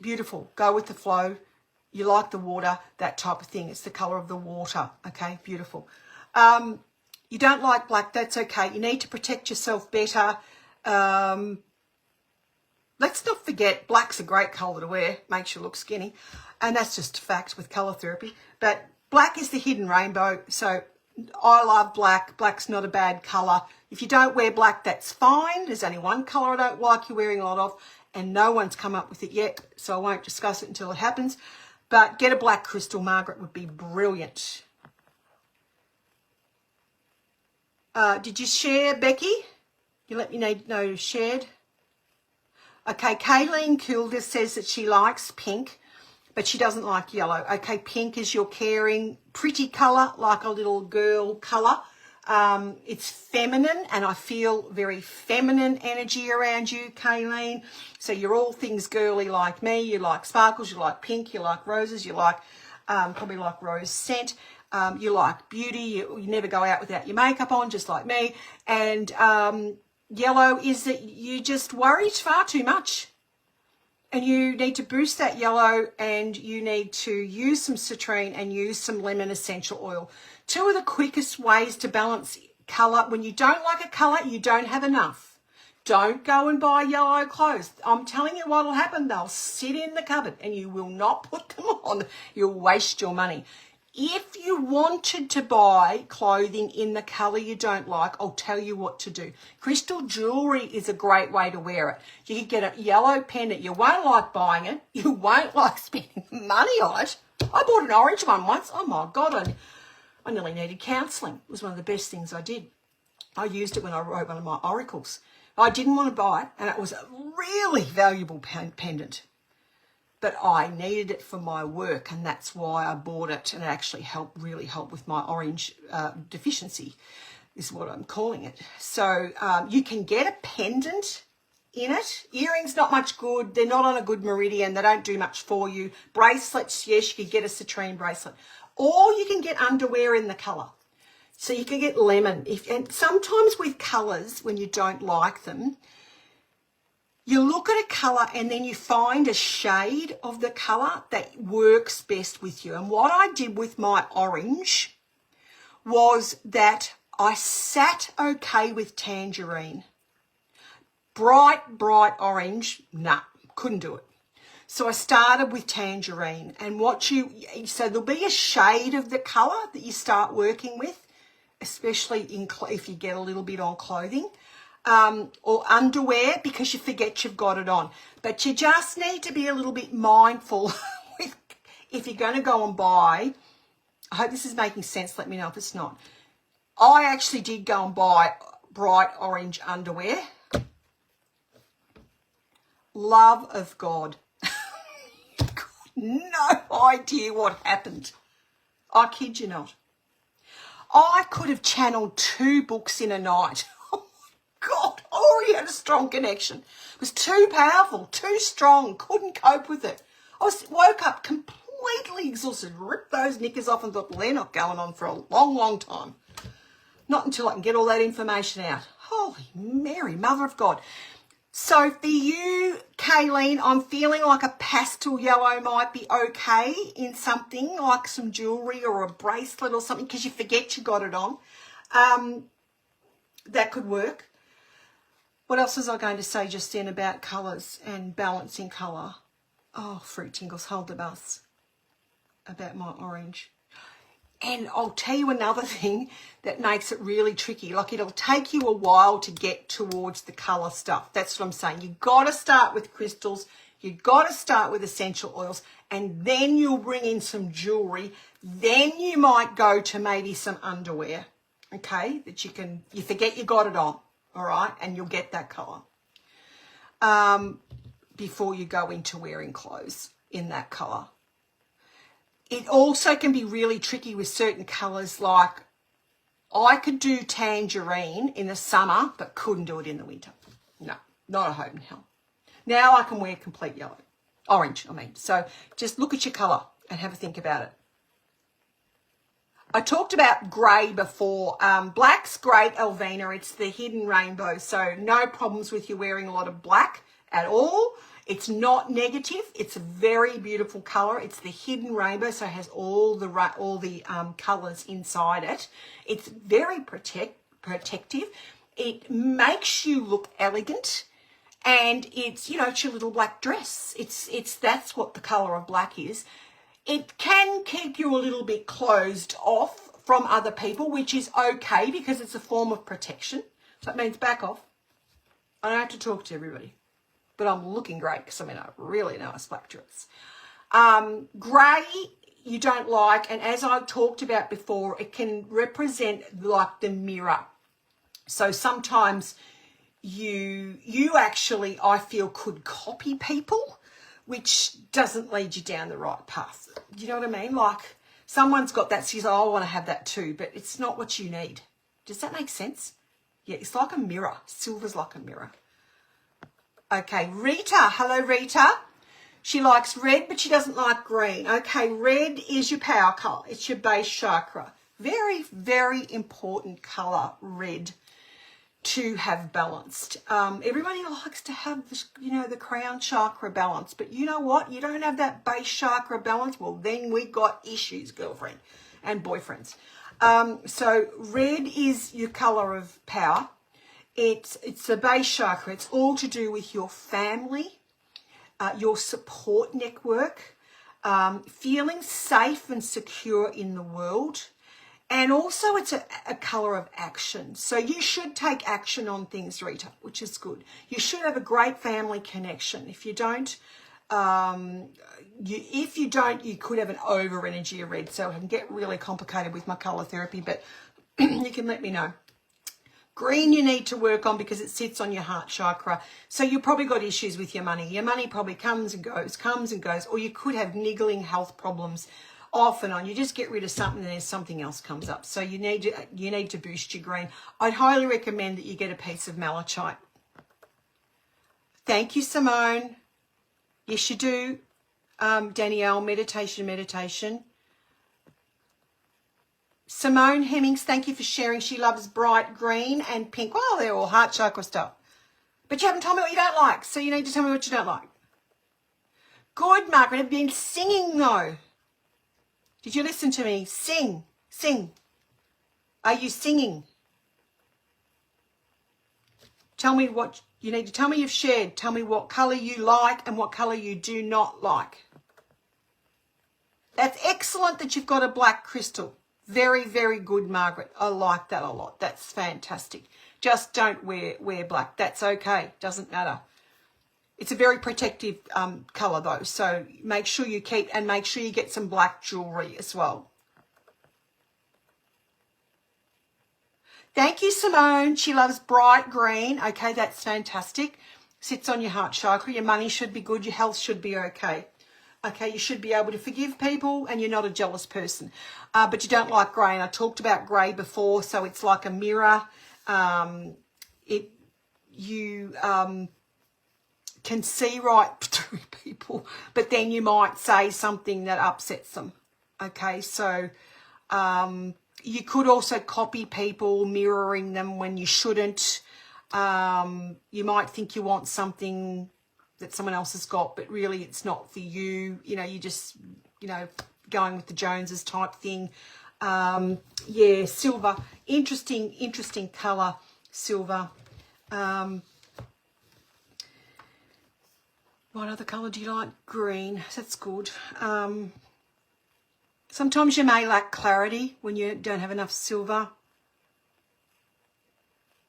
Beautiful. Go with the flow. You like the water, that type of thing. It's the colour of the water. Okay, beautiful. You don't like black, that's okay. You need to protect yourself better. Let's not forget, black's a great colour to wear. Makes you look skinny. And that's just a fact with colour therapy. But black is the hidden rainbow. So I love black. Black's not a bad colour. If you don't wear black, that's fine. There's only one colour I don't like you wearing a lot of. And no one's come up with it yet. So I won't discuss it until it happens. But get a black crystal, Margaret, would be brilliant. Did you share, Becky? You let me know you shared. Okay, Kayleen Kilder says that she likes pink, but she doesn't like yellow. Okay, pink is your caring, pretty colour, like a little girl colour. It's feminine, and I feel very feminine energy around you, Kayleen. So you're all things girly like me. You like sparkles, you like pink, you like roses, you like probably like rose scent. You like beauty. You never go out without your makeup on, just like me. And yellow is that you just worry far too much. And you need to boost that yellow, and you need to use some citrine and use some lemon essential oil. Two of the quickest ways to balance colour. When you don't like a colour, you don't have enough. Don't go and buy yellow clothes. I'm telling you what will happen. They'll sit in the cupboard and you will not put them on. You'll waste your money. If you wanted to buy clothing in the colour you don't like, I'll tell you what to do. Crystal jewellery is a great way to wear it. You could get a yellow pendant. You won't like buying it. You won't like spending money on it. I bought an orange one once. Oh, my God, I nearly needed counselling. It was one of the best things I did. I used it when I wrote one of my oracles. I didn't want to buy it, and it was a really valuable pendant. But I needed it for my work, and that's why I bought it, and it actually really helped with my orange deficiency, is what I'm calling it. So you can get a pendant in it. Earrings, not much good. They're not on a good meridian. They don't do much for you. Bracelets, yes, you could get a citrine bracelet. Or you can get underwear in the colour. So you can get lemon. And sometimes with colours, when you don't like them, you look at a colour and then you find a shade of the colour that works best with you. And what I did with my orange was that I sat okay with tangerine. Bright orange, nah, couldn't do it. So I started with tangerine. And so there'll be a shade of the colour that you start working with, especially if you get a little bit on clothing, or underwear, because you forget you've got it on. But you just need to be a little bit mindful if you're going to go and buy. I hope this is making sense. Let me know if it's not. I actually did go and buy bright orange underwear. Love of God. No idea what happened. I kid you not. I could have channeled 2 books in a night. Oh, my God. I already had a strong connection. It was too powerful, too strong. Couldn't cope with it. I woke up completely exhausted, ripped those knickers off and thought, well, they're not going on for a long, long time. Not until I can get all that information out. Holy Mary, Mother of God. So for you, Kayleen, I'm feeling like a pastel yellow might be okay in something like some jewellery or a bracelet or something, because you forget you got it on. That could work. What else was I going to say just then about colours and balancing colour? Oh, fruit tingles, hold the bus about my orange. And I'll tell you another thing that makes it really tricky. Like, it'll take you a while to get towards the colour stuff. That's what I'm saying. You've got to start with crystals. You've got to start with essential oils. And then you'll bring in some jewellery. Then you might go to maybe some underwear, okay, that you forget you got it on, all right, and you'll get that colour before you go into wearing clothes in that colour. It also can be really tricky with certain colours, like I could do tangerine in the summer, but couldn't do it in the winter. No, not a hope in hell. Now I can wear complete yellow. Orange, I mean. So just look at your colour and have a think about it. I talked about grey before. Black's great, Elvina. It's the hidden rainbow. So no problems with you wearing a lot of black at all. It's not negative. It's a very beautiful colour. It's the hidden rainbow, so it has all the colours inside it. It's very protective. It makes you look elegant, and it's it's your little black dress. That's what the colour of black is. It can keep you a little bit closed off from other people, which is okay because it's a form of protection. So it means back off. I don't have to talk to everybody. But I'm looking great because I'm in a really nice black dress. Grey you don't like, and as I've talked about before, it can represent like the mirror. So sometimes you actually, I feel, could copy people, which doesn't lead you down the right path. Do you know what I mean? Like, someone's got that, says, oh, I want to have that too, but it's not what you need. Does that make sense? Yeah, it's like a mirror. Silver's like a mirror. Okay, Rita. Hello, Rita. She likes red, but she doesn't like green. Okay, red is your power colour. It's your base chakra. Very, very important colour, red, to have balanced. Everybody likes to have, the crown chakra balance. But you know what? You don't have that base chakra balance. Well, then we got issues, girlfriend and boyfriends. So red is your colour of power. It's the base chakra. It's all to do with your family, your support network, feeling safe and secure in the world. And also it's a colour of action. So you should take action on things, Rita, which is good. You should have a great family connection. If you don't, you could have an over energy of red. So it can get really complicated with my colour therapy, but you can let me know. Green you need to work on because it sits on your heart chakra. So you've probably got issues with your money. Your money probably comes and goes, or you could have niggling health problems off and on. You just get rid of something and then something else comes up. So you need to boost your green. I'd highly recommend that you get a piece of malachite. Thank you, Simone. Yes, you do. Danielle, meditation. Simone Hemmings, thank you for sharing. She loves bright green and pink. Well, they're all heart chakra stuff. But you haven't told me what you don't like, so you need to tell me what you don't like. Good, Margaret. I've been singing, though. Did you listen to me? Sing. Are you singing? Tell me what you need to tell me you've shared. Tell me what colour you like and what colour you do not like. That's excellent that you've got a black crystal. Very, very good, Margaret. I like that a lot. That's fantastic. Just don't wear black. That's okay. Doesn't matter. It's a very protective colour though. So make sure you make sure you get some black jewellery as well. Thank you, Simone. She loves bright green. Okay, that's fantastic. Sits on your heart chakra. Your money should be good. Your health should be okay. Okay, you should be able to forgive people and you're not a jealous person. But you don't like grey. And I talked about grey before, so it's like a mirror. You can see right through people, but then you might say something that upsets them. Okay, so you could also copy people, mirroring them when you shouldn't. You might think you want something that someone else has got, but really it's not for you. You know, you just, going with the Joneses type thing. Yeah, silver. Interesting colour, silver. What other colour do you like? Green. That's good. Sometimes you may lack clarity when you don't have enough silver.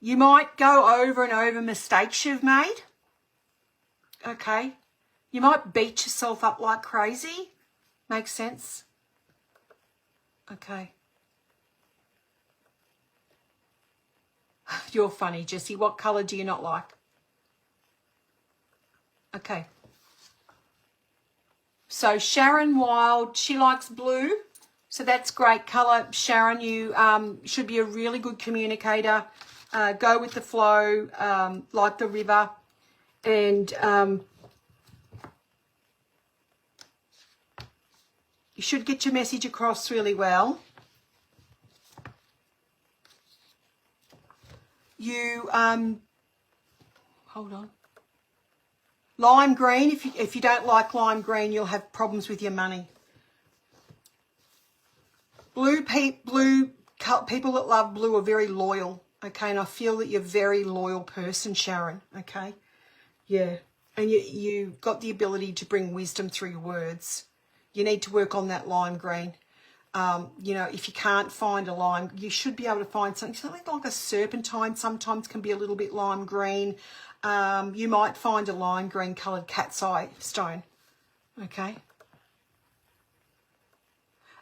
You might go over and over mistakes you've made. Okay. You might beat yourself up like crazy. Makes sense? Okay. You're funny, Jessie. What colour do you not like? Okay. So Sharon Wild, she likes blue. So that's great colour. Sharon, you should be a really good communicator. Go with the flow, like the river. And you should get your message across really well. You, hold on. Lime green, if you don't like lime green, you'll have problems with your money. People that love blue are very loyal, okay? And I feel that you're a very loyal person, Sharon, okay? Yeah, and you got the ability to bring wisdom through your words. You need to work on that lime green. If you can't find a lime, you should be able to find something like a serpentine sometimes can be a little bit lime green. You might find a lime green coloured cat's eye stone. Okay.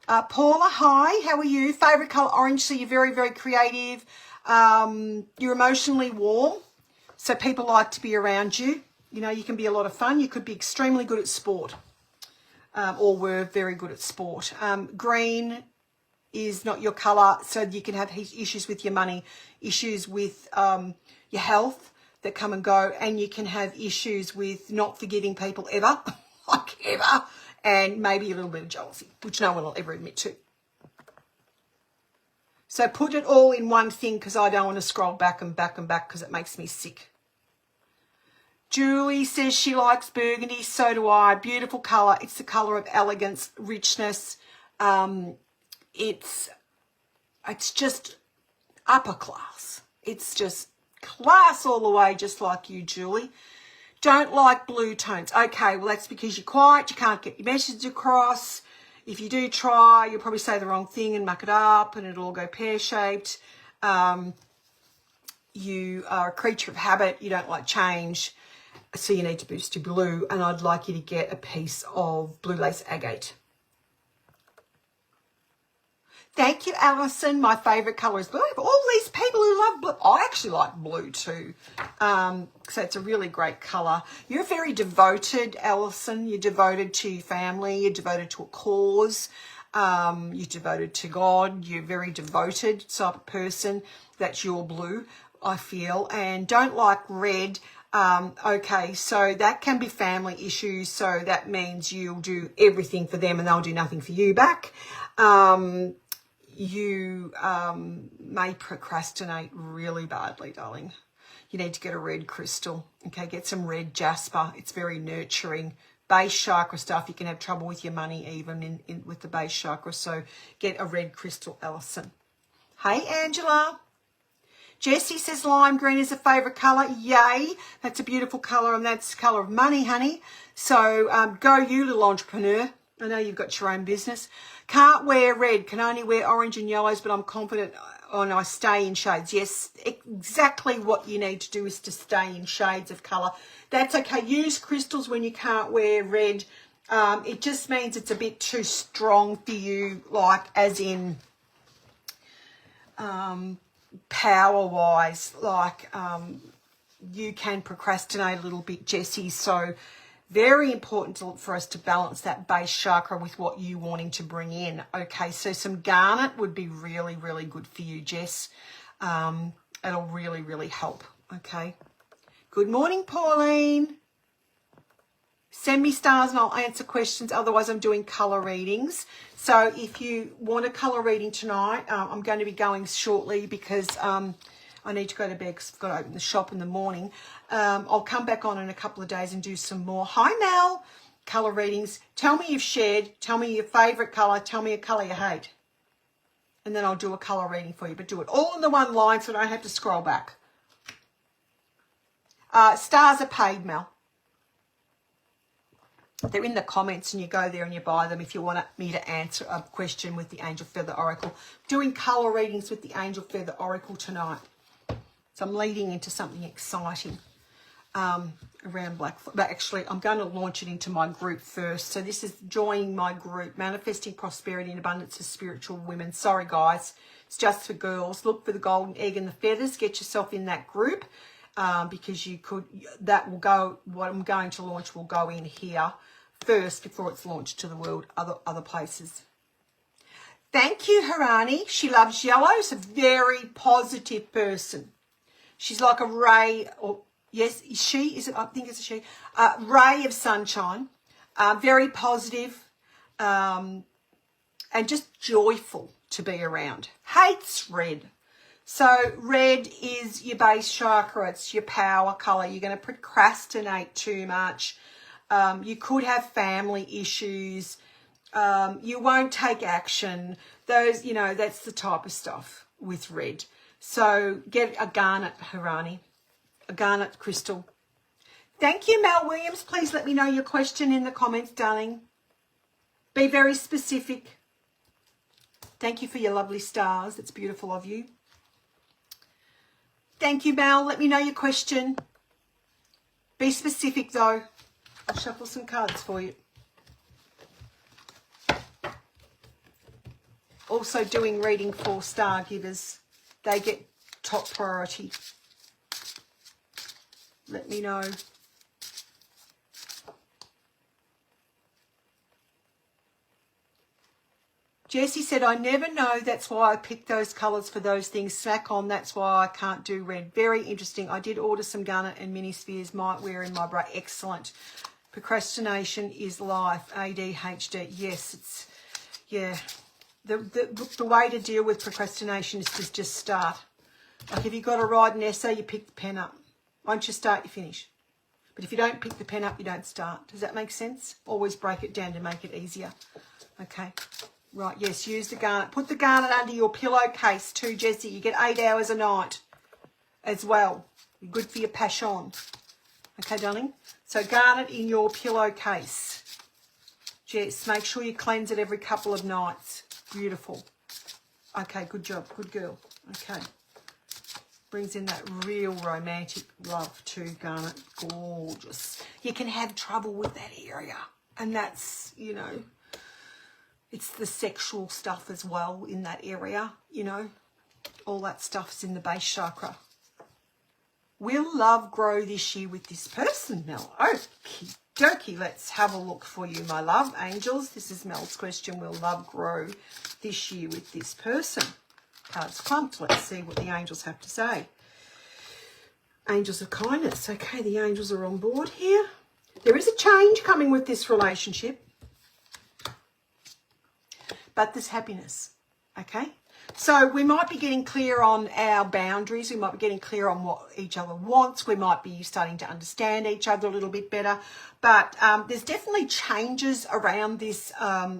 Paula, hi, how are you? Favourite colour, orange, so you're very, very creative. You're emotionally warm, so people like to be around you. You know, you can be a lot of fun. You could be extremely good at sport, or were very good at sport. Green is not your colour, so you can have issues with your money, issues with your health that come and go, and you can have issues with not forgiving people ever, like ever, and maybe a little bit of jealousy, which no one will ever admit to. So put it all in one thing because I don't want to scroll back and back and back because it makes me sick. Julie says she likes burgundy, so do I. Beautiful colour. It's the colour of elegance, richness. It's just upper class. It's just Class all the way, just like you, Julie. Don't like blue tones. Okay, well, that's because you're quiet. You can't get your message across. If you do try, you'll probably say the wrong thing and muck it up and it'll all go pear-shaped. You are a creature of habit. You don't like change. So you need to boost your blue. And I'd like you to get a piece of blue lace agate. Thank you, Alison. My favourite colour is blue. But all these people who love blue, I actually like blue too. So it's a really great colour. You're very devoted, Alison. You're devoted to your family. You're devoted to a cause. You're devoted to God. You're very devoted type of person. That's your blue, I feel. And don't like red. Okay, so that can be family issues. So that means you'll do everything for them and they'll do nothing for you back. You may procrastinate really badly, darling. You need to get a red crystal. Okay, get some red jasper. It's very nurturing. Base chakra stuff, you can have trouble with your money even with the base chakra. So get a red crystal, Alison. Hey, Angela. Jessie says lime green is a favourite colour. Yay. That's a beautiful colour and that's the colour of money, honey. So go you, little entrepreneur. I know you've got your own business. Can't wear red, can only wear orange and yellows, but I'm confident and I stay in shades. Yes, exactly what you need to do is to stay in shades of colour. That's okay. Use crystals when you can't wear red. It just means it's a bit too strong for you, like as in power-wise. Like you can procrastinate a little bit, Jessie, so very important for us to balance that base chakra with what you wanting to bring in. Okay, so some garnet would be really, really good for you, Jess. It'll really, really help. Okay. Good morning, Pauline. Send me stars and I'll answer questions. Otherwise, I'm doing colour readings. So if you want a colour reading tonight, I'm going to be going shortly because I need to go to bed because I've got to open the shop in the morning. I'll come back on in a couple of days and do some more. Hi, Mel. Colour readings. Tell me you've shared. Tell me your favourite colour. Tell me a colour you hate. And then I'll do a colour reading for you. But do it all in the one line so I don't have to scroll back. Stars are paid, Mel. They're in the comments and you go there and you buy them if you want me to answer a question with the Angel Feather Oracle. Doing colour readings with the Angel Feather Oracle tonight. So I'm leading into something exciting around Black. But actually, I'm going to launch it into my group first. So this is joining my group, Manifesting Prosperity and Abundance for Spiritual Women. Sorry, guys. It's just for girls. Look for the golden egg and the feathers. Get yourself in that group because you could. That will go. What I'm going to launch will go in here first before it's launched to the world, other places. Thank you, Harani. She loves yellow. She's a very positive person. She's like a ray, or yes, she is. I think it's a she. Ray of sunshine, very positive, and just joyful to be around. Hates red. So red is your base chakra. It's your power color. You're going to procrastinate too much. You could have family issues. You won't take action. Those, you know, that's the type of stuff with red. So get a garnet, Harani, a garnet crystal. Thank you, Mel Williams. Please let me know your question in the comments, darling. Be very specific. Thank you for your lovely stars. It's beautiful of you. Thank you, Mel. Let me know your question. Be specific, though. I'll shuffle some cards for you. Also doing reading for star givers. They get top priority. Let me know. Jessie said, I never know. That's why I picked those colours for those things. Snack on. That's why I can't do red. Very interesting. I did order some garnet and mini spheres. Might wear in my bra. Excellent. Procrastination is life. ADHD. Yes, it's, yeah. The way to deal with procrastination is to just start. Like if you've got to write an essay, you pick the pen up. Once you start, you finish. But if you don't pick the pen up, you don't start. Does that make sense? Always break it down to make it easier. Okay. Right, yes, use the garnet. Put the garnet under your pillowcase too, Jessie. You get 8 hours a night as well. Be good for your passion. Okay, darling? So garnet in your pillowcase. Jess, make sure you cleanse it every couple of nights. Beautiful. Okay, good job. Good girl. Okay. Brings in that real romantic love too, garnet. Gorgeous. You can have trouble with that area. And that's, you know, it's the sexual stuff as well in that area, you know. All that stuff's in the base chakra. Will love grow this year with this person, Mel? Okie dokie, let's have a look for you, my love. Angels, this is Mel's question. Will love grow this year with this person? Cards clumped. Let's see what the angels have to say. Angels of kindness. Okay, the angels are on board here. There is a change coming with this relationship, but there's happiness, okay? So we might be getting clear on our boundaries. We might be getting clear on what each other wants. We might be starting to understand each other a little bit better. But there's definitely changes around this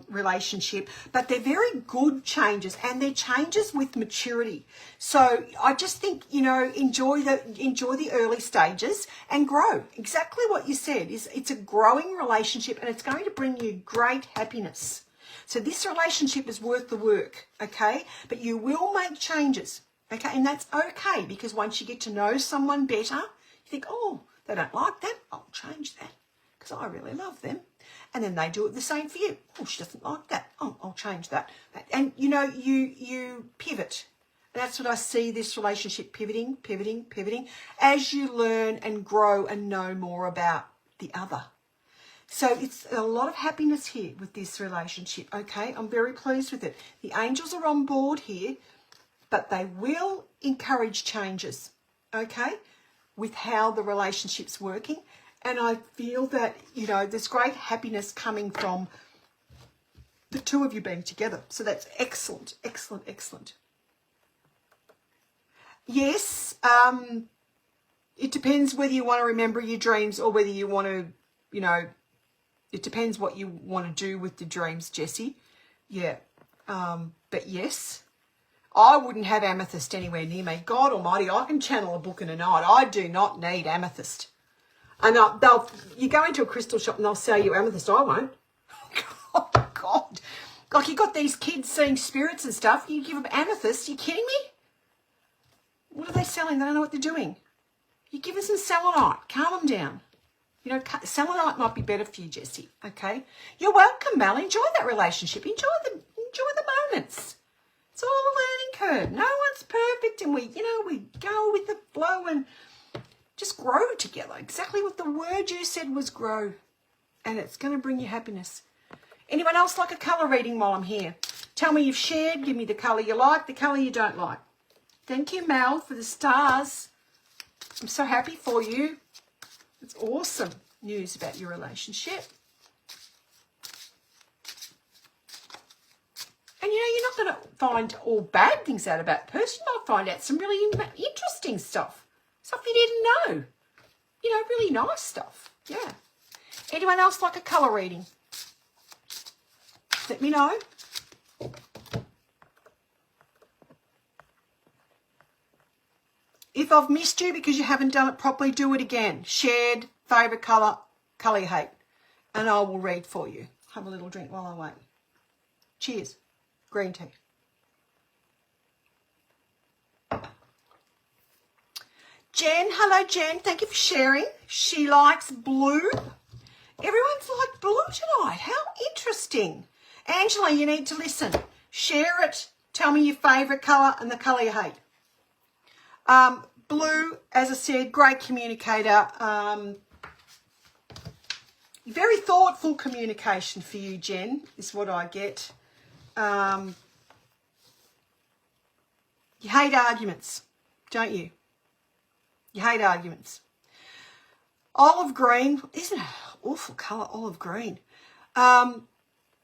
relationship. But they're very good changes, and they're changes with maturity. So I just think, you know, enjoy the early stages and grow. Exactly what you said. It's a growing relationship, and it's going to bring you great happiness. So this relationship is worth the work, okay? But you will make changes, okay? And that's okay, because once you get to know someone better, you think, oh, they don't like that. I'll change that because I really love them. And then they do it the same for you. Oh, she doesn't like that. Oh, I'll change that. And, you know, you pivot. That's what I see this relationship pivoting as you learn and grow and know more about the other. So it's a lot of happiness here with this relationship, okay? I'm very pleased with it. The angels are on board here, but they will encourage changes, okay, with how the relationship's working. And I feel that, you know, there's great happiness coming from the two of you being together. So that's excellent, excellent, excellent. Yes, it depends whether you want to remember your dreams or whether you want to, you know, it depends what you want to do with the dreams, Jessie. Yeah. But yes, I wouldn't have amethyst anywhere near me. God almighty, I can channel a book in a night. I do not need amethyst. And you go into a crystal shop and they'll sell you amethyst. I won't. Oh, God. Like, you got these kids seeing spirits and stuff. You give them amethyst. Are you kidding me? What are they selling? They don't know what they're doing. You give them some selenite. Calm them down. You know, selenite might be better for you, Jessie, okay? You're welcome, Mel. Enjoy that relationship. Enjoy the moments. It's all a learning curve. No one's perfect, and we go with the flow and just grow together. Exactly what the word you said was grow, and it's going to bring you happiness. Anyone else like a colour reading while I'm here? Tell me you've shared. Give me the colour you like, the colour you don't like. Thank you, Mel, for the stars. I'm so happy for you. It's awesome news about your relationship. And, you know, you're not going to find all bad things out about a person. You might find out some really interesting stuff. Stuff you didn't know. You know, really nice stuff. Yeah. Anyone else like a colour reading? Let me know. If I've missed you because you haven't done it properly, do it again. Shared, favourite colour, colour you hate. And I will read for you. Have a little drink while I wait. Cheers. Green tea. Jen, hello Jen. Thank you for sharing. She likes blue. Everyone's like blue tonight. How interesting. Angela, you need to listen. Share it. Tell me your favourite colour and the colour you hate. Blue, as I said, great communicator. Very thoughtful communication for you, Jen, is what I get. You hate arguments, don't you? You hate arguments. Olive green, isn't it an awful colour, olive green?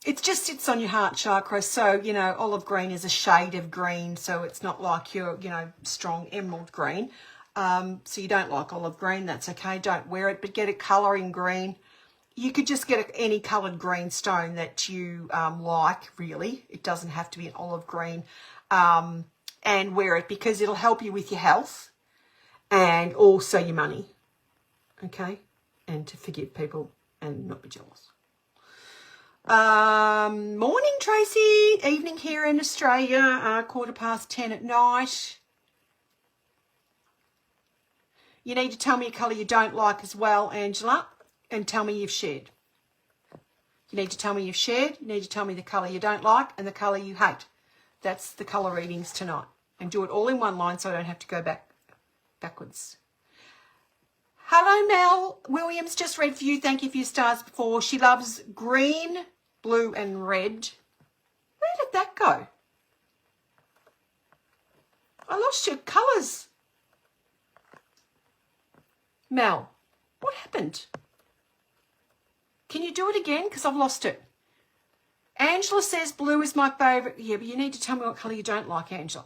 It just sits on your heart chakra. So, you know, olive green is a shade of green. So it's not like your, you know, strong emerald green. So you don't like olive green. That's okay. Don't wear it, but get a colour in green. You could just get any coloured green stone that you like, really. It doesn't have to be an olive green. And wear it because it'll help you with your health. and also your money, okay? And to forgive people and not be jealous. Morning, Tracy. Evening here in Australia, 10:15 at night. You need to tell me a colour you don't like as well, Angela, and tell me you've shared. You need to tell me you've shared. You need to tell me the colour you don't like and the colour you hate. That's the colour readings tonight. And do it all in one line so I don't have to go backwards. Hello, Mel. Williams just read for you. Thank you for your stars before. She loves green, blue and red. Where did that go? I lost your colours. Mel, what happened? Can you do it again? Because I've lost it. Angela says blue is my favourite. Yeah, but you need to tell me what colour you don't like, Angela.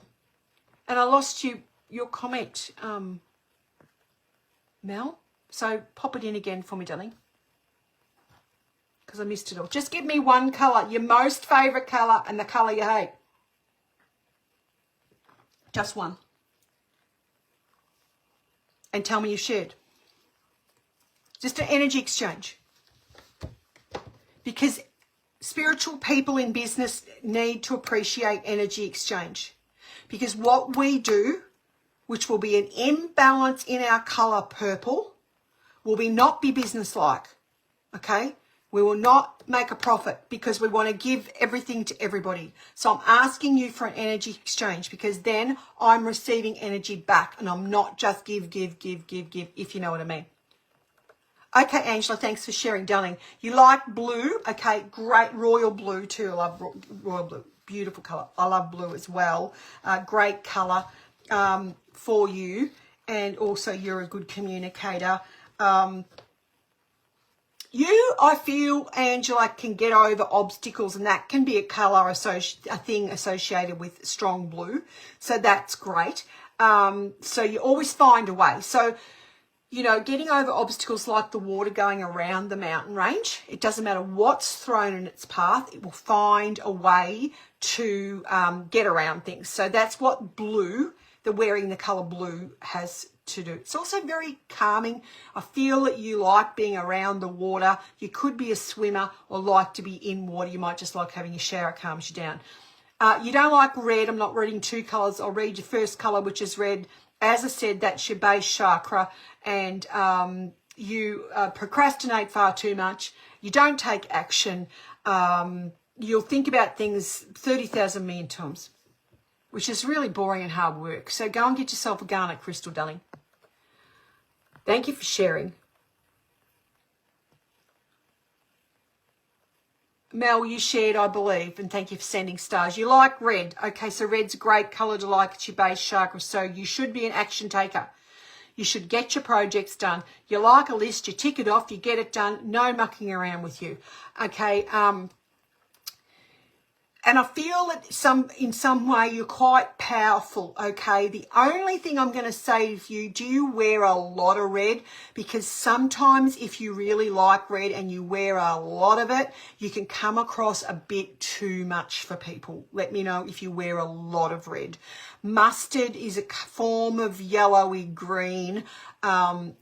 And I lost your comment, Mel. So pop it in again for me, darling. Because I missed it all. Just give me one colour, your most favourite colour and the colour you hate. Just one. And tell me you shared. Just an energy exchange. Because spiritual people in business need to appreciate energy exchange. Because what we do, which will be an imbalance in our colour purple, will not be business-like, okay? We will not make a profit because we want to give everything to everybody. So I'm asking you for an energy exchange because then I'm receiving energy back and I'm not just give, if you know what I mean. Okay, Angela, thanks for sharing, darling. You like blue? Okay, great. Royal blue too. I love royal blue. Beautiful colour. I love blue as well. Great colour for you. And also you're a good communicator. I feel, Angela, can get over obstacles, and that can be a colour, a thing associated with strong blue. So that's great. So you always find a way. So, you know, getting over obstacles like the water going around the mountain range, it doesn't matter what's thrown in its path, it will find a way to get around things. So that's what blue, wearing the colour blue, has to do. It's also very calming. I feel that you like being around the water. You could be a swimmer or like to be in water. You might just like having a shower. It calms you down. You don't like red. I'm not reading two colours. I'll read your first colour, which is red. As I said, that's your base chakra, and you procrastinate far too much. You don't take action. You'll think about things 30,000 million times, which is really boring and hard work. So go and get yourself a garnet crystal, darling. Thank you for sharing. Mel, you shared, I believe, and thank you for sending stars. You like red. Okay, so red's a great colour to like. It's your base chakra, so you should be an action taker. You should get your projects done. You like a list, you tick it off, you get it done. No mucking around with you. Okay, and I feel that in some way you're quite powerful, okay? The only thing I'm going to say to you, do you wear a lot of red? Because sometimes if you really like red and you wear a lot of it, you can come across a bit too much for people. Let me know if you wear a lot of red. Mustard is a form of yellowy green.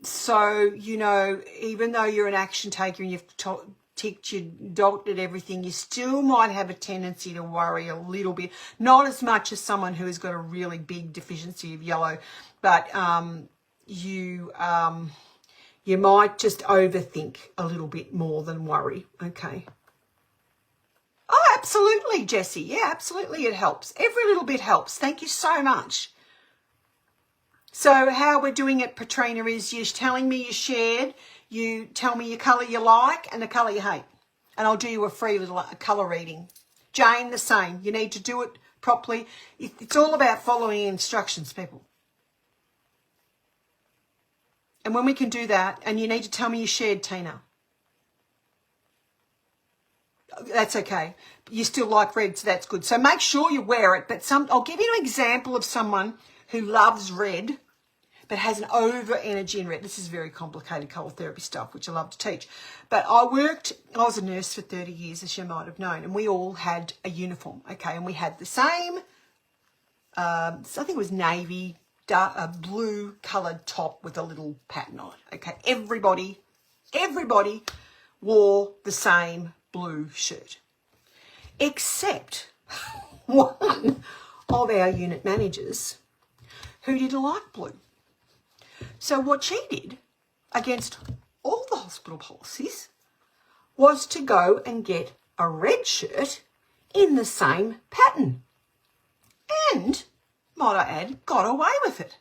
So, you know, even though you're an action taker and you've ticked, you dotted everything, you still might have a tendency to worry a little bit. Not as much as someone who has got a really big deficiency of yellow, but you might just overthink a little bit more than worry. Okay. Oh, absolutely, Jessie. Yeah, absolutely, it helps. Every little bit helps. Thank you so much. So how we're doing it, Patrina, is you're telling me you shared. You tell me your colour you like and the colour you hate. And I'll do you a free little colour reading. Jane, the same. You need to do it properly. It's all about following instructions, people. And when we can do that, and you need to tell me you shared, Tina. That's okay. You still like red, so that's good. So make sure you wear it. But I'll give you an example of someone who loves red but has an over energy in red. This is very complicated colour therapy stuff, which I love to teach. But I was a nurse for 30 years, as you might have known, and we all had a uniform, okay? And we had the same, I think it was navy blue coloured top with a little pattern on it. Okay, everybody wore the same blue shirt, except one of our unit managers who didn't like blue. So what she did, against all the hospital policies, was to go and get a red shirt in the same pattern. And, might I add, got away with it.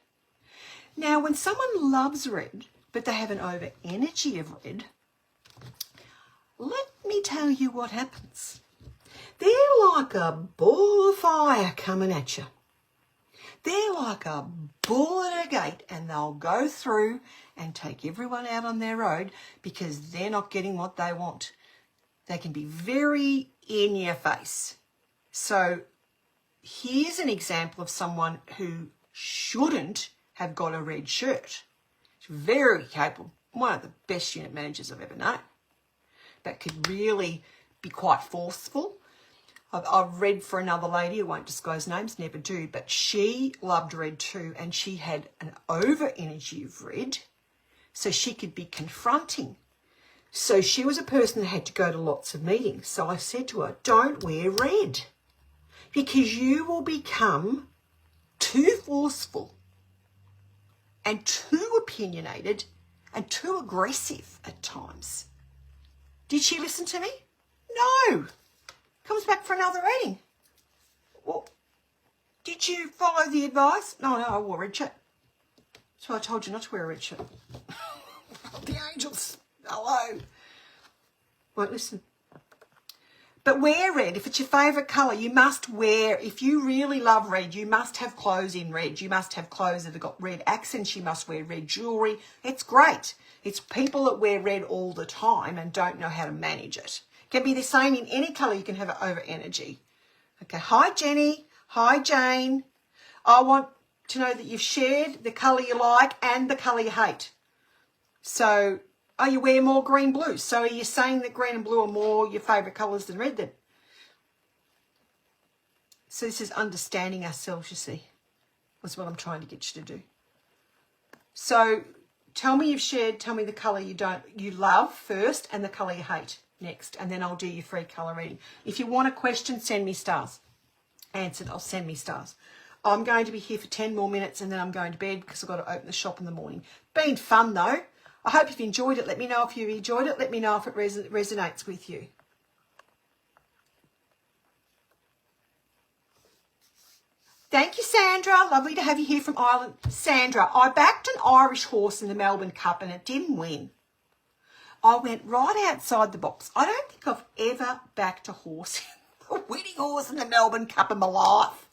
Now, when someone loves red, but they have an over energy of red, let me tell you what happens. They're like a ball of fire coming at you. They're like a bull at a gate, and they'll go through and take everyone out on their road because they're not getting what they want. They can be very in your face. So here's an example of someone who shouldn't have got a red shirt. She's very capable, one of the best unit managers I've ever known, that could really be quite forceful. I've read for another lady, who won't disclose names, never do, but she loved red too, and she had an over energy of red, so she could be confronting. So she was a person that had to go to lots of meetings. So I said to her, don't wear red, because you will become too forceful and too opinionated and too aggressive at times. Did she listen to me? No. Comes back for another reading. Well, did you follow the advice? No, I wore a red shirt. So I told you not to wear a red shirt. The angels, hello. Won't listen. But wear red. If it's your favourite colour, you must wear. If you really love red, you must have clothes in red. You must have clothes that have got red accents. You must wear red jewellery. It's great. It's people that wear red all the time and don't know how to manage it. It can be the same in any colour. You can have it over energy. Okay. Hi, Jenny. Hi, Jane. I want to know that you've shared the colour you like and the colour you hate. So, you wear more green, blue. So are you saying that green and blue are more your favourite colours than red then? So this is understanding ourselves, you see, was what I'm trying to get you to do. So tell me you've shared, tell me the colour you love first and the colour you hate next, and then I'll do your free colour reading. If you want a question, send me stars. Answered, I'll send me stars. I'm going to be here for 10 more minutes and then I'm going to bed because I've got to open the shop in the morning. Been fun though. I hope you've enjoyed it. Let me know if you enjoyed it. Let me know if it resonates with you. Thank you, Sandra. Lovely to have you here from Ireland. Sandra, I backed an Irish horse in the Melbourne Cup and it didn't win. I went right outside the box. I don't think I've ever backed a horse, a winning horse in the Melbourne Cup in my life.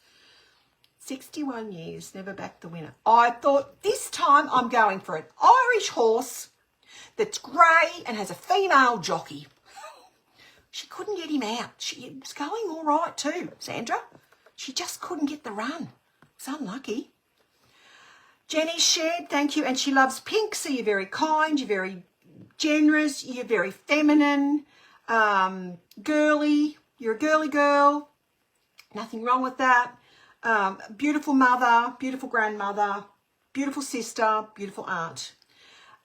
61 years, never backed the winner. I thought this time I'm going for an Irish horse that's grey and has a female jockey. She couldn't get him out. She was going all right too, Sandra. She just couldn't get the run. It's unlucky. Jenny shared, thank you, and she loves pink, so you're very kind, you're very generous, you're very feminine, girly, you're a girly girl, nothing wrong with that. Beautiful mother, beautiful grandmother, beautiful sister, beautiful aunt.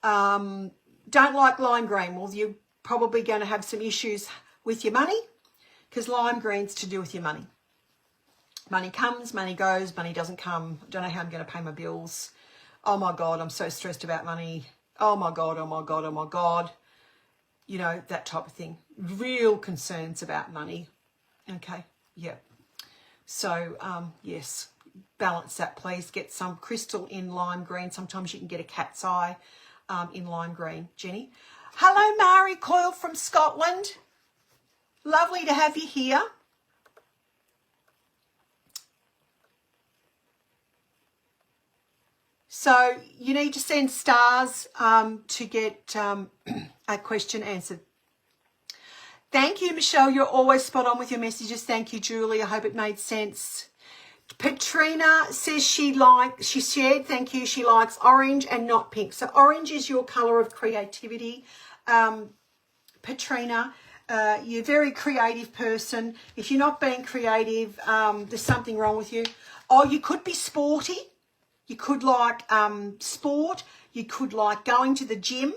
Don't like lime green. Well, you're probably going to have some issues with your money because lime green's to do with your money. Money comes, money goes, money doesn't come. Don't know how I'm going to pay my bills. Oh my God, I'm so stressed about money. Oh my God, oh my God, oh my God. You know, that type of thing. Real concerns about money. Okay, yeah. So, yes, balance that, please. Get some crystal in lime green. Sometimes you can get a cat's eye in lime green. Jenny. Hello, Mari Coyle from Scotland. Lovely to have you here. So you need to send stars to get a question answered. Thank you, Michelle. You're always spot on with your messages. Thank you, Julie. I hope it made sense. Patrina says she shared, thank you, she likes orange and not pink. So orange is your colour of creativity. Patrina, you're a very creative person. If you're not being creative, there's something wrong with you. Oh, you could be sporty. You could like sport. You could like going to the gym.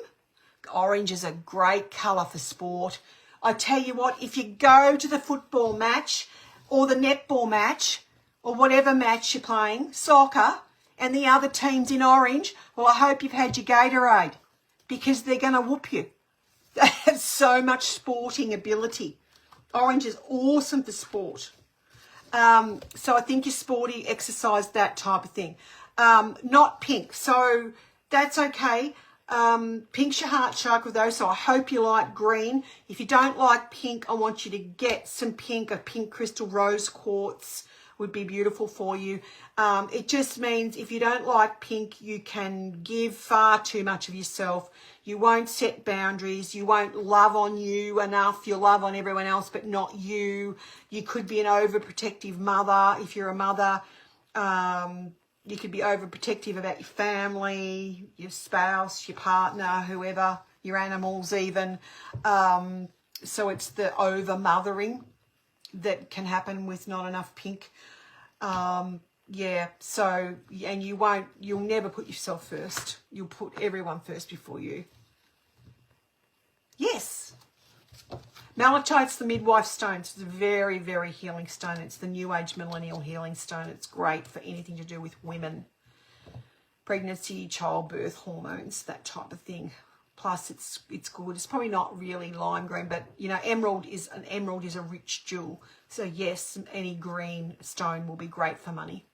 Orange is a great colour for sport. I tell you what, if you go to the football match or the netball match or whatever match you're playing, soccer, and the other team's in orange, well, I hope you've had your Gatorade because they're going to whoop you. They have so much sporting ability. Orange is awesome for sport. So I think you're sporty, exercise, that type of thing. Not pink, so that's okay. Pink's your heart chakra though, so I hope you like green. If you don't like pink, I want you to get some pink. A pink crystal rose quartz would be beautiful for you. It just means if you don't like pink, you can give far too much of yourself. You won't set boundaries. You won't love on you enough. You'll love on everyone else, but not you. You could be an overprotective mother. If you're a mother, you could be overprotective about your family, your spouse, your partner, whoever, your animals even. So it's the over-mothering that can happen with not enough pink. Yeah, so, and you'll never put yourself first. You'll put everyone first before you. Yes. Malachite's the midwife stone. It's a very, very healing stone. It's the New Age millennial healing stone. It's great for anything to do with women. Pregnancy, childbirth, hormones, that type of thing. Plus, it's good. It's probably not really lime green, but, you know, emerald is a rich jewel. So, yes, any green stone will be great for money.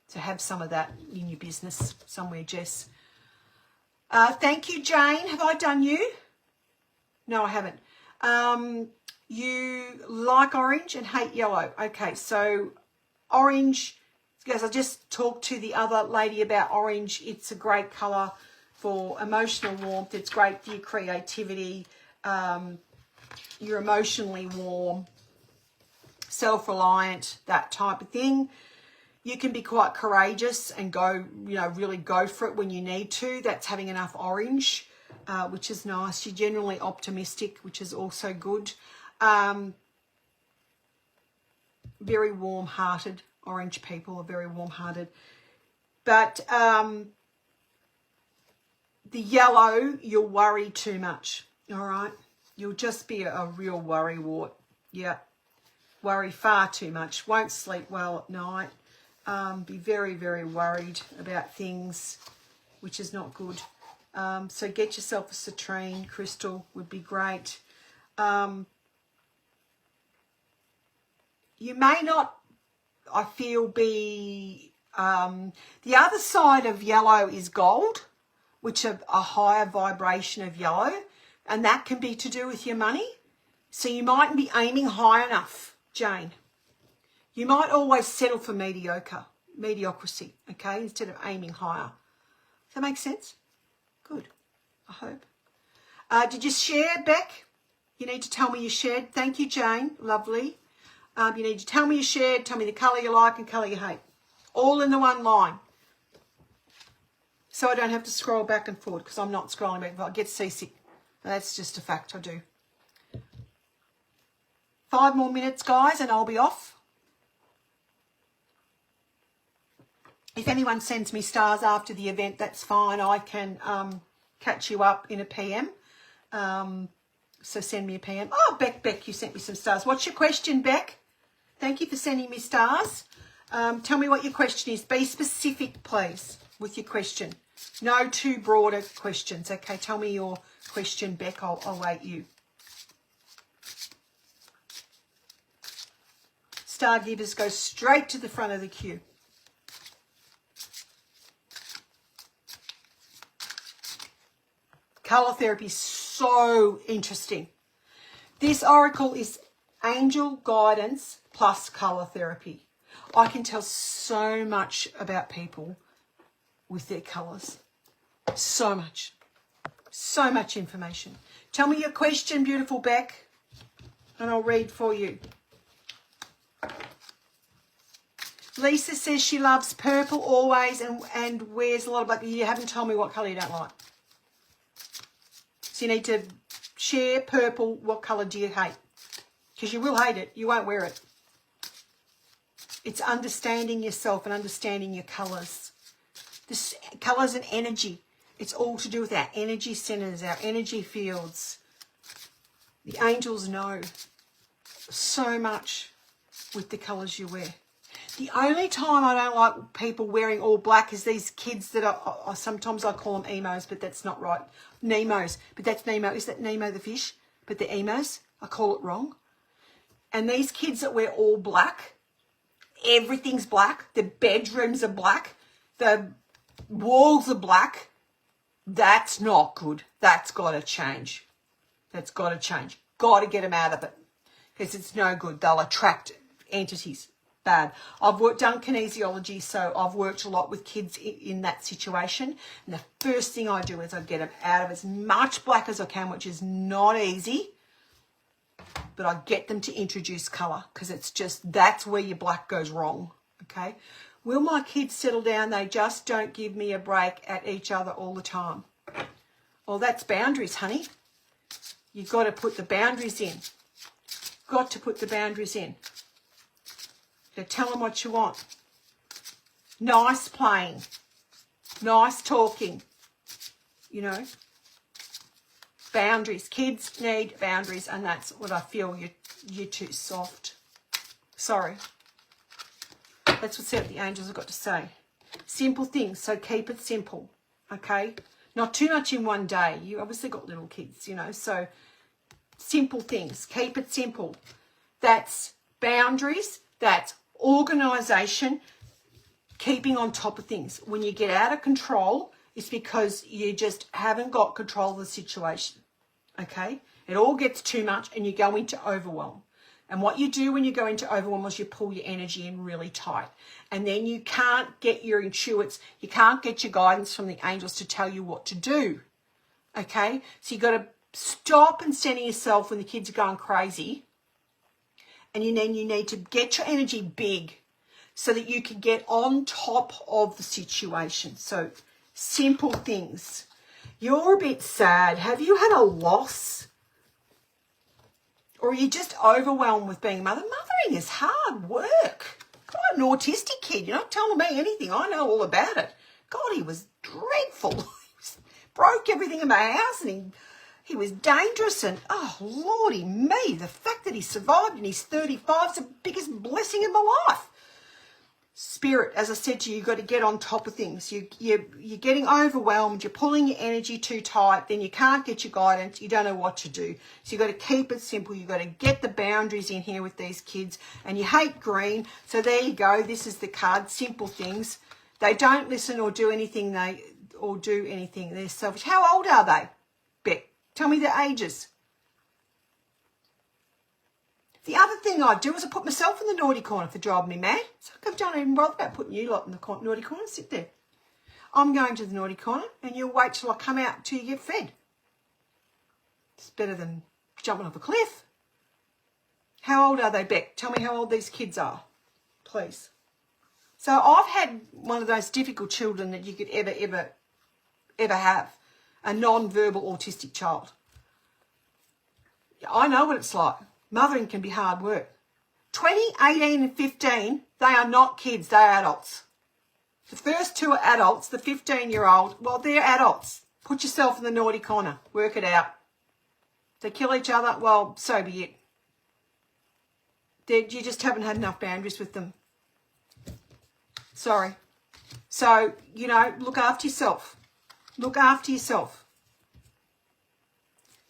So have some of that in your business somewhere, Jess. Thank you, Jane. Have I done you? No, I haven't. You like orange and hate yellow. Okay, so orange, as I just talked to the other lady about orange, it's a great colour for emotional warmth. It's great for your creativity. You're emotionally warm, self-reliant, that type of thing. You can be quite courageous and go, you know, really go for it when you need to. That's having enough orange, which is nice. You're generally optimistic, which is also good. Very warm-hearted. Orange people are very warm-hearted. But the yellow, you'll worry too much, all right? You'll just be a real worrywart. Yeah, worry far too much. Won't sleep well at night. Be very, very worried about things, which is not good. So get yourself a citrine crystal would be great. You may not, I feel, be... the other side of yellow is gold, which are a higher vibration of yellow, and that can be to do with your money. So you mightn't be aiming high enough, Jane. You might always settle for mediocrity, okay, instead of aiming higher. Does that make sense? Good, I hope. Did you share, Beck? You need to tell me you shared. Thank you, Jane. Lovely. You need to tell me you shared, tell me the colour you like and colour you hate. All in the one line. So I don't have to scroll back and forward because I'm not scrolling back. I get seasick. That's just a fact, I do. 5 more minutes, guys, and I'll be off. If anyone sends me stars after the event, that's fine. I can catch you up in a PM. So send me a PM. Oh, Beck, you sent me some stars. What's your question, Beck? Thank you for sending me stars. Tell me what your question is. Be specific, please, with your question. No too broader questions. Okay, tell me your question, Beck. I'll await you. Star givers go straight to the front of the queue. Colour therapy is so interesting. This oracle is angel guidance plus colour therapy. I can tell so much about people with their colours. So much. So much information. Tell me your question, beautiful Beck, and I'll read for you. Lisa says she loves purple always and wears a lot of black. You haven't told me what colour you don't like. So you need to share purple. What colour do you hate? Because you will hate it. You won't wear it. It's understanding yourself and understanding your colours. This colours and energy. It's all to do with our energy centres, our energy fields. The angels know so much with the colours you wear. The only time I don't like people wearing all black is these kids that are sometimes I call them emos, but that's not right. Nemos, but that's Nemo. Is that Nemo the fish? But they're emos. I call it wrong. And these kids that wear all black, everything's black, the bedrooms are black, the walls are black, that's not good. That's got to change. That's got to change. Got to get them out of it because it's no good. They'll attract entities. Bad. I've done kinesiology, so I've worked a lot with kids in that situation. And the first thing I do is I get them out of as much black as I can, which is not easy. But I get them to introduce colour because it's just, that's where your black goes wrong, okay? Will my kids settle down? They just don't give me a break at each other all the time. Well, that's boundaries, honey. You've got to put the boundaries in. Got to put the boundaries in. So tell them what you want. Nice playing. Nice talking. You know. Boundaries. Kids need boundaries, and that's what I feel you're too soft. Sorry. That's what the angels have got to say. Simple things, so keep it simple, okay? Not too much in one day. You obviously got little kids, you know, so simple things. Keep it simple. That's boundaries. That's organisation, keeping on top of things. When you get out of control, it's because you just haven't got control of the situation, okay? It all gets too much and you go into overwhelm. And what you do when you go into overwhelm is you pull your energy in really tight. And then you can't get your intuits, you can't get your guidance from the angels to tell you what to do, okay? So you've got to stop and center yourself when the kids are going crazy. And then you need to get your energy big so that you can get on top of the situation. So simple things. You're a bit sad. Have you had a loss? Or are you just overwhelmed with being a mother? Mothering is hard work. God, I'm an autistic kid. You're not telling me anything. I know all about it. God, he was dreadful. He broke everything in my house and he was dangerous. And, oh, Lordy me, the fact that he survived and he's 35 is the biggest blessing in my life. Spirit, as I said to you, you've got to get on top of things. You're getting overwhelmed, you're pulling your energy too tight, then you can't get your guidance, you don't know what to do. So you've got to keep it simple. You've got to get the boundaries in here with these kids. And you hate green, so there you go. This is the card, simple things. They don't listen or do anything. They're selfish. How old are they, Beck? Tell me their ages. The other thing I do is I put myself in the naughty corner for driving me mad. So I don't even bother about putting you lot in the naughty corner. Sit there. I'm going to the naughty corner and you'll wait till I come out till you get fed. It's better than jumping off a cliff. How old are they, Beck? Tell me how old these kids are, please. So I've had one of those difficult children that you could ever have, a non-verbal autistic child. I know what it's like. Mothering can be hard work. 20, 18 and 15, they are not kids, they are adults. The first two are adults, the 15-year-old, well, they're adults. Put yourself in the naughty corner, work it out. If they kill each other, well, so be it. You just haven't had enough boundaries with them. Sorry. So, you know, look after yourself. Look after yourself.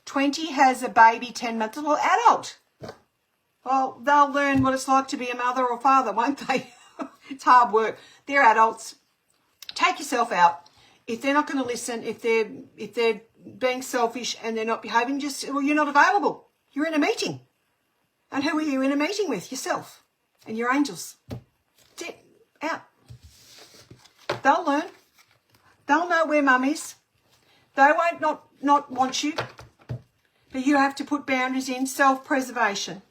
20 has a baby, 10 months, well, adult. Well, they'll learn what it's like to be a mother or father, won't they? It's hard work. They're adults. Take yourself out. If they're not going to listen, if they're being selfish and they're not behaving, well, you're not available. You're in a meeting. And who are you in a meeting with? Yourself and your angels. That's it. Out. They'll learn. They'll know where mum is. They won't not want you. But you have to put boundaries in. Self-preservation.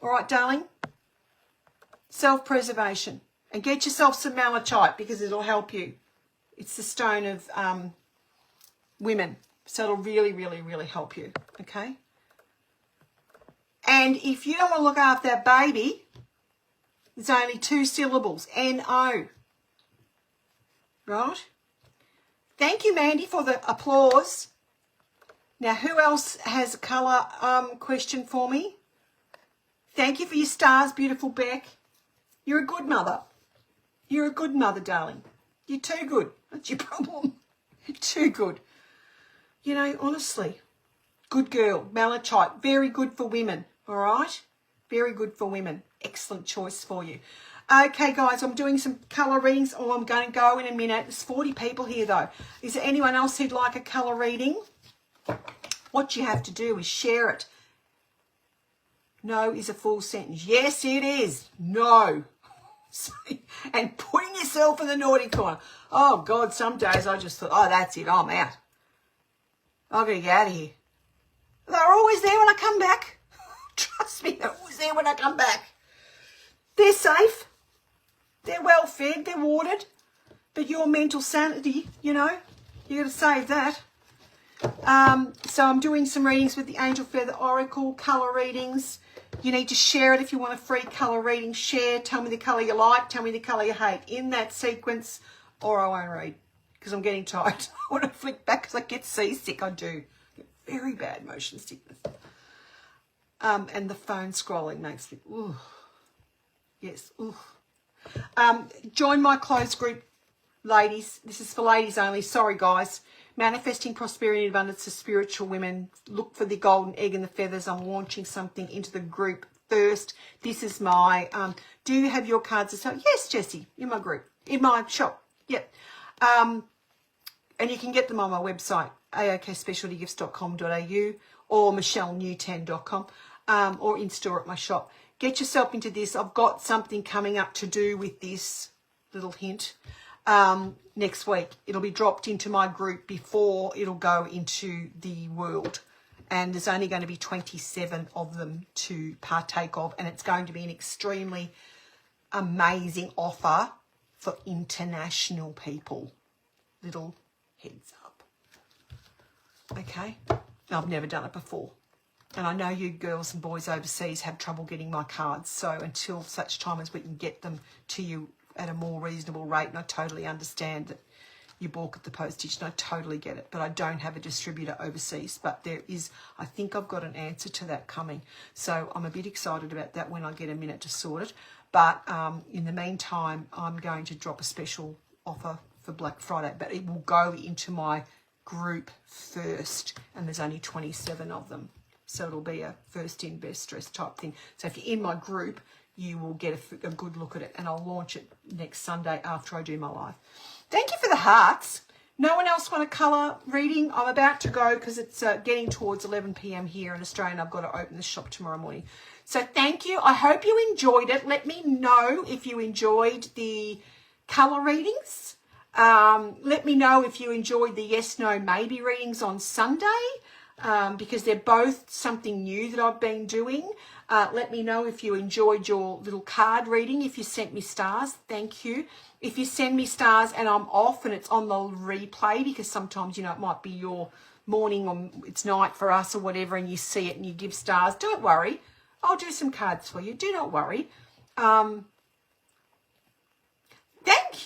All right, darling? Self-preservation. And get yourself some malachite because it'll help you. It's the stone of women. So it'll really, really, really help you. Okay? And if you don't want to look after that baby, there's only 2 syllables. N-O. Right? Thank you, Mandy, for the applause. Now, who else has a colour question for me? Thank you for your stars, beautiful Beck. You're a good mother. You're a good mother, darling. You're too good. That's your problem. You're too good. You know, honestly, good girl. Malachite, very good for women, all right? Very good for women. Excellent choice for you. Okay, guys, I'm doing some colour readings. Oh, I'm going to go in a minute. There's 40 people here, though. Is there anyone else who'd like a colour reading? What you have to do is share it. No is a full sentence. Yes, it is. No. And putting yourself in the naughty corner. Oh, God, some days I just thought, oh, that's it, I'm out. I've got to get out of here. They're always there when I come back. Trust me, they're always there when I come back. They're safe. They're well fed. They're watered. But your mental sanity, you know, you got to save that. So I'm doing some readings with the Angel Feather Oracle, colour readings. You need to share it if you want a free colour reading. Share, tell me the colour you like, tell me the colour you hate in that sequence, or I won't read because I'm getting tired. I want to flick back because I get seasick. I do. I get very bad motion sickness. And the phone scrolling makes me, ooh. Yes, ooh. Join my closed group, ladies. This is for ladies only. Sorry, guys. Manifesting Prosperity and Abundance to Spiritual Women. Look for the golden egg and the feathers. I'm launching something into the group first. This is my, do you have your cards to sell? Yes, Jessie, in my group, in my shop. Yep. And you can get them on my website, aokspecialtygifts.com.au or michellenewten.com or in store at my shop. Get yourself into this. I've got something coming up to do with this, little hint. Next week it'll be dropped into my group before it'll go into the world, and there's only going to be 27 of them to partake of, and it's going to be an extremely amazing offer for international people. Little heads up. Okay, I've never done it before, and I know you girls and boys overseas have trouble getting my cards, so until such time as we can get them to you at a more reasonable rate, and I totally understand that you balk at the postage, and I totally get it, but I don't have a distributor overseas. But there is, I think I've got an answer to that coming, so I'm a bit excited about that when I get a minute to sort it. But in the meantime, I'm going to drop a special offer for Black Friday, but it will go into my group first, and there's only 27 of them, so it'll be a first in, best dressed type thing. So if you're in my group, you will get a good look at it, and I'll launch it next Sunday after I do my live. Thank you for the hearts. No one else want a colour reading? I'm about to go because it's getting towards 11 p.m. here in Australia, and I've got to open the shop tomorrow morning. So thank you. I hope you enjoyed it. Let me know if you enjoyed the colour readings. Let me know if you enjoyed the yes, no, maybe readings on Sunday, because they're both something new that I've been doing. Let me know if you enjoyed your little card reading. If you sent me stars, thank you. If you send me stars and I'm off and it's on the replay, because sometimes, you know, it might be your morning or it's night for us or whatever, and you see it and you give stars, don't worry. I'll do some cards for you. Do not worry. Thank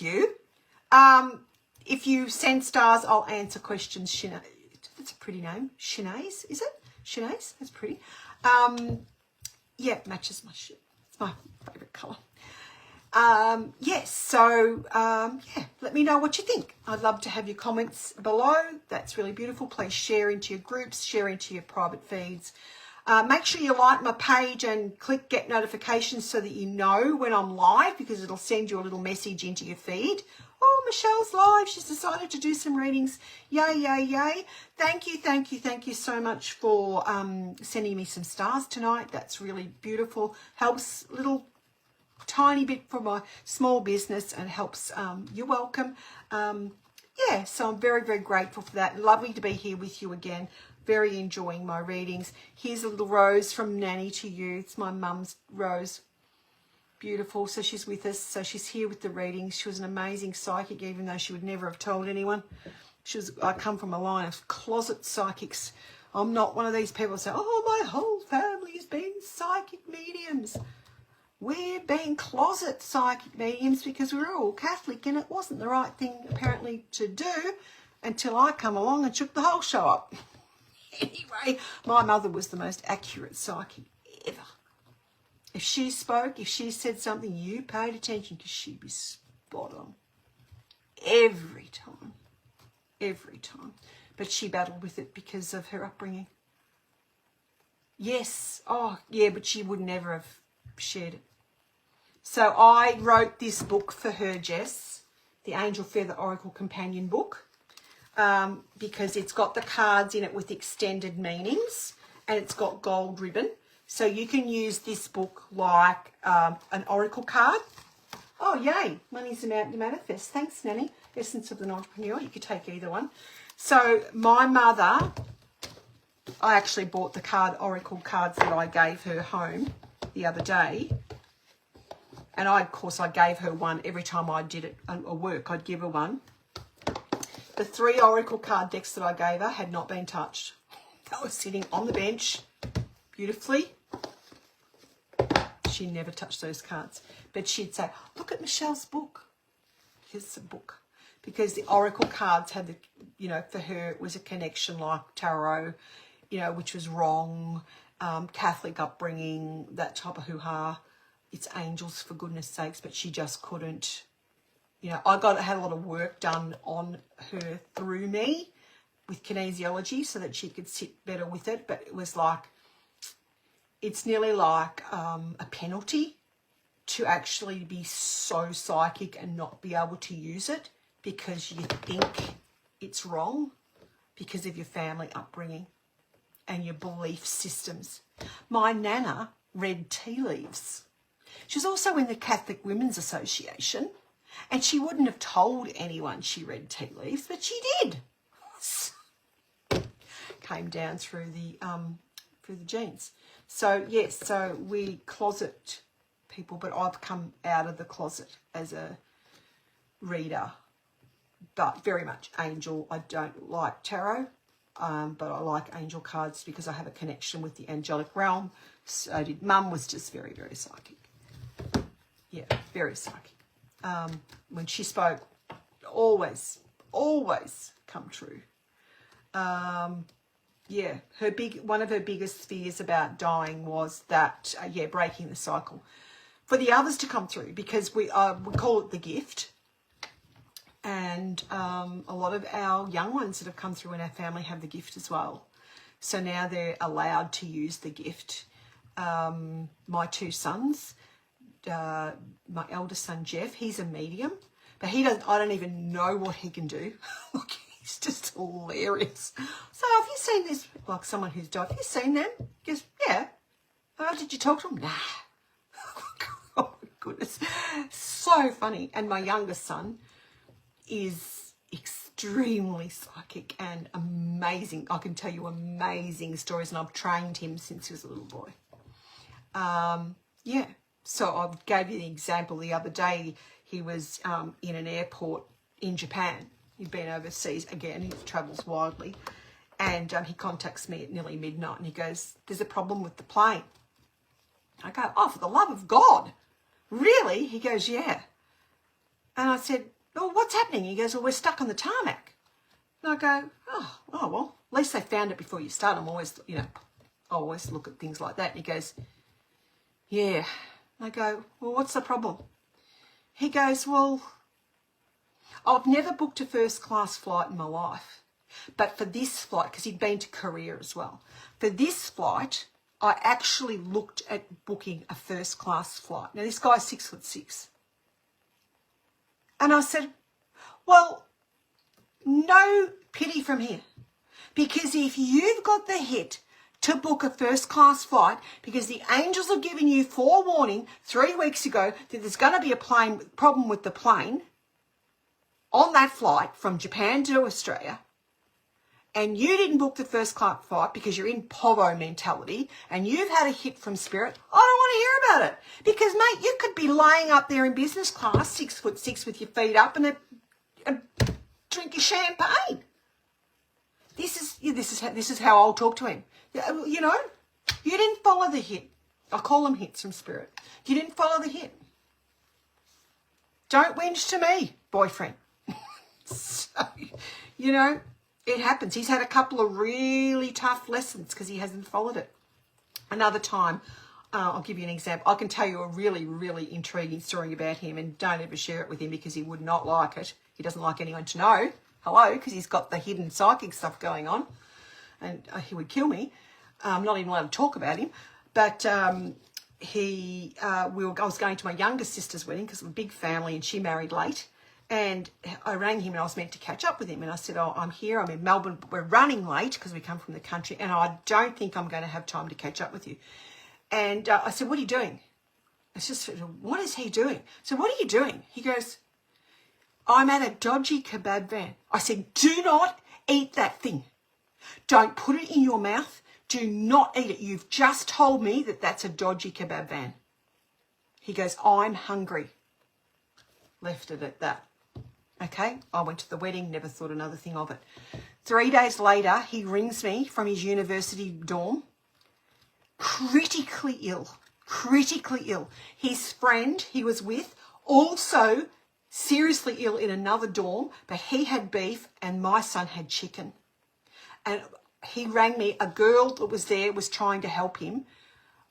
you. If you send stars, I'll answer questions. Shanae, that's a pretty name. Shanae, is it? Shanae, that's pretty. Yeah, matches my shit. It's my favourite colour. Yes, so, yeah, let me know what you think. I'd love to have your comments below. That's really beautiful. Please share into your groups, share into your private feeds. Make sure you like my page and click get notifications so that you know when I'm live, because it'll send you a little message into your feed. Oh, Michelle's live. She's decided to do some readings. Yay, yay, yay. Thank you, thank you, thank you so much for sending me some stars tonight. That's really beautiful. Helps a little tiny bit for my small business and helps. You're welcome. Yeah, so I'm very, very grateful for that. Lovely to be here with you again. Very enjoying my readings. Here's a little rose from Nanny to you. It's my mum's rose. Beautiful. So she's with us. So she's here with the readings. She was an amazing psychic, even though she would never have told anyone. I come from a line of closet psychics. I'm not one of these people that say, oh, my whole family's been psychic mediums. We're being closet psychic mediums because we're all Catholic, and it wasn't the right thing apparently to do. until I come along and shook the whole show up. Anyway, my mother was the most accurate psychic ever. If she spoke, if she said something, you paid attention because she'd be spot on. Every time. Every time. But she battled with it because of her upbringing. Yes. Oh, yeah, but she would never have shared it. So I wrote this book for her, Jess, the Angel Feather Oracle Companion book, because it's got the cards in it with extended meanings and it's got gold ribbon. So you can use this book like an oracle card. Oh, yay. Money's about to manifest. Thanks, Nanny. Essence of an Entrepreneur. You could take either one. So my mother, I actually bought the oracle cards that I gave her home the other day. And of course, I gave her one every time I did a work. I'd give her one. The 3 oracle card decks that I gave her had not been touched. They were sitting on the bench beautifully. She never touched those cards. But she'd say, look at Michelle's book. Here's the book. Because the oracle cards had for her it was a connection like tarot, which was wrong, Catholic upbringing, that type of hoo-ha. It's angels, for goodness sakes, but she just couldn't. I had a lot of work done on her through me with kinesiology so that she could sit better with it. But it was like, it's nearly like a penalty to actually be so psychic and not be able to use it because you think it's wrong because of your family upbringing and your belief systems. My nana read tea leaves. She was also in the Catholic Women's Association, and she wouldn't have told anyone she read tea leaves, but she did. Came down through the genes. So yes, so we closet people, but I've come out of the closet as a reader, but very much angel. I don't like tarot, but I like angel cards because I have a connection with the angelic realm. So did Mum. Was just very, very psychic. Yeah, very psychic. When she spoke, always come true. Yeah, one of her biggest fears about dying was that, breaking the cycle. For the others to come through, because we call it the gift. And a lot of our young ones that have come through in our family have the gift as well. So now they're allowed to use the gift. My 2 sons, my eldest son Jeff, he's a medium, but I don't even know what he can do. Look, he's just hilarious. So have you seen this, like someone who's died, have you seen them? He goes, yeah. Did you talk to them? Nah. Oh my goodness. So funny. And my youngest son is extremely psychic and amazing. I can tell you amazing stories, and I've trained him since he was a little boy. Yeah. So I gave you the example the other day. He was in an airport in Japan. He'd been overseas again. He travels widely. And he contacts me at nearly midnight and he goes, there's a problem with the plane. I go, oh, for the love of God. Really? He goes, yeah. And I said, oh, what's happening? He goes, well, we're stuck on the tarmac. And I go, oh, well, at least they found it before you start. I'm always, I always look at things like that. And he goes, yeah. I go, well, what's the problem? He goes, well, I've never booked a first-class flight in my life. But for this flight, because he'd been to Korea as well, for this flight, I actually looked at booking a first-class flight. Now, this guy's 6'6". And I said, well, no pity from here. Because if you've got the hit to book a first-class flight because the angels have given you forewarning 3 weeks ago that there's going to be a problem with the plane on that flight from Japan to Australia, and you didn't book the first-class flight because you're in Povo mentality and you've had a hit from Spirit, I don't want to hear about it. Because, mate, you could be laying up there in business class, 6'6", with your feet up and drink your champagne. This is how I'll talk to him. You didn't follow the hit. I call them hits from Spirit. You didn't follow the hit. Don't whinge to me, boyfriend. So, You know, it happens. He's had a couple of really tough lessons because he hasn't followed it. Another time, I'll give you an example. I can tell you a really, really intriguing story about him, and don't ever share it with him because he would not like it. He doesn't like anyone to know. Hello, because he's got the hidden psychic stuff going on, and he would kill me. I'm not even allowed to talk about him. But I was going to my youngest sister's wedding because we're a big family, and she married late. And I rang him and I was meant to catch up with him. And I said, oh, I'm here. I'm in Melbourne. We're running late because we come from the country. And I don't think I'm going to have time to catch up with you. And I said, what are you doing? I said, what is he doing? So what are you doing? He goes, I'm at a dodgy kebab van. I said, do not eat that thing. Don't put it in your mouth. Do not eat it. You've just told me that that's a dodgy kebab van. He goes, I'm hungry. Left it at that. Okay, I went to the wedding, never thought another thing of it. 3 days later, he rings me from his university dorm, critically ill. His friend he was with, also seriously ill in another dorm, but he had beef and my son had chicken. And he rang me, a girl that was there was trying to help him.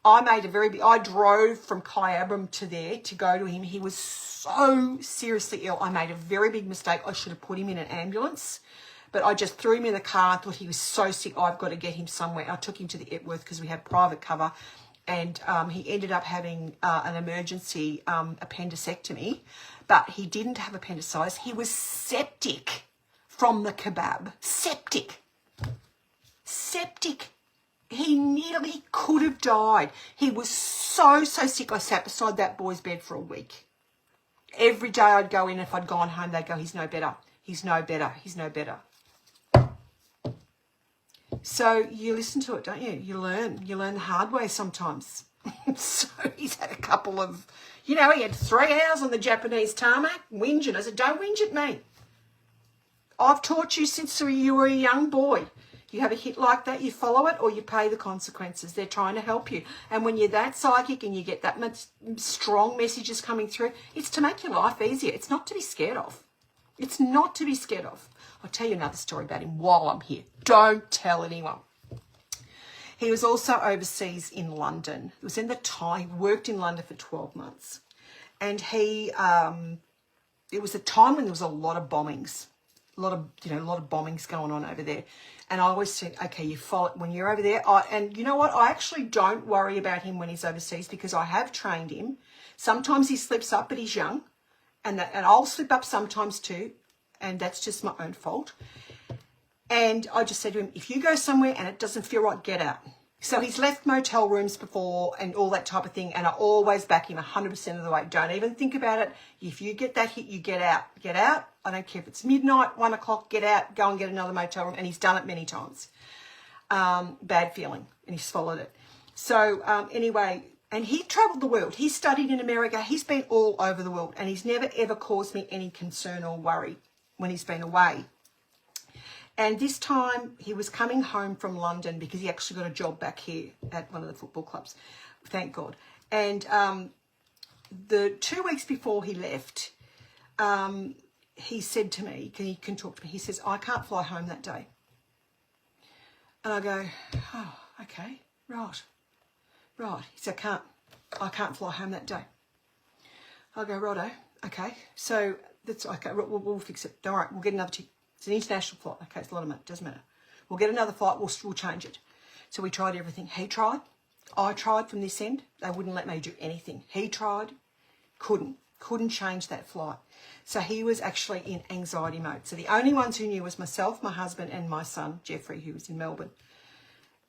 I drove from Kyabram to there to go to him. He was so seriously ill. I made a very big mistake. I should have put him in an ambulance, but I just threw him in the car. I thought he was so sick. I've got to get him somewhere. I took him to the Epworth because we had private cover, and he ended up having an emergency appendectomy, but he didn't have appendicitis. He was septic from the kebab. Septic. He nearly could have died. He was so sick. I sat beside that boy's bed for a week. Every day I'd go in. If I'd gone home, they'd go, he's no better. He's no better. He's no better. So you listen to it, don't you? You learn the hard way sometimes. So he's had a couple of, he had 3 hours on the Japanese tarmac whinging. I said, don't whinge at me. I've taught you since you were a young boy. You have a hit like that, you follow it or you pay the consequences. They're trying to help you. And when you're that psychic and you get that much strong messages coming through, it's to make your life easier. It's not to be scared of. It's not to be scared of. I'll tell you another story about him while I'm here. Don't tell anyone. He was also overseas in London. He was in he worked in London for 12 months. And it was a time when there was a lot of bombings. A lot of bombings going on over there. And I always said, okay, you follow when you're over there. And you know what? I actually don't worry about him when he's overseas because I have trained him. Sometimes he slips up, but he's young. And I'll slip up sometimes too. And that's just my own fault. And I just said to him, if you go somewhere and it doesn't feel right, get out. So he's left motel rooms before and all that type of thing. And I always back him 100% of the way. Don't even think about it. If you get that hit, you get out. Get out. I don't care if it's midnight, 1 o'clock, get out, go and get another motel room. And he's done it many times. Bad feeling. And he's followed it. So anyway, and he travelled the world. He studied in America. He's been all over the world. And he's never, ever caused me any concern or worry when he's been away. And this time he was coming home from London because he actually got a job back here at one of the football clubs. Thank God. And the 2 weeks before he left, he said to me, he can talk to me, he says, I can't fly home that day. And I go, oh, okay, right. He said, I can't fly home that day. I go, righto, okay. So that's okay, we'll fix it. Don't worry, we'll get another ticket. It's an international flight. Okay, it's a lot of money. Doesn't matter. We'll get another flight. We'll change it. So we tried everything. He tried. I tried from this end. They wouldn't let me do anything. He tried. Couldn't change that flight. So he was actually in anxiety mode. So the only ones who knew was myself, my husband, and my son, Jeffrey, who was in Melbourne.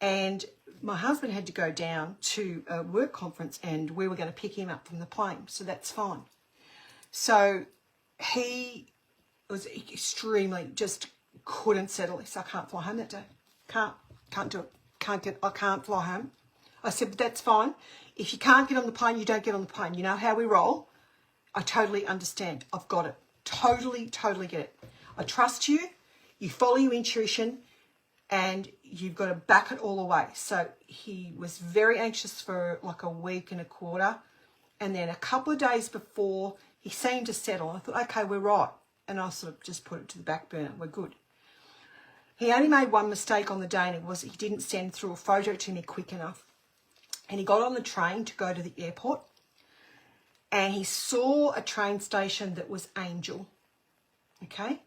And my husband had to go down to a work conference and we were going to pick him up from the plane. So that's fine. So he was extremely, just couldn't settle. He said, I can't fly home that day. Can't do it. I can't fly home. I said, but that's fine. If you can't get on the plane, you don't get on the plane. You know how we roll. I totally understand. I've got it. Totally get it. I trust you. You follow your intuition and you've got to back it all away. So he was very anxious for like a week and a quarter. And then a couple of days before, he seemed to settle. I thought, okay, we're right. And I sort of just put it to the back burner. We're good. He only made one mistake on the day, and it was he didn't send through a photo to me quick enough. And he got on the train to go to the airport, and he saw a train station that was Angel. Okay?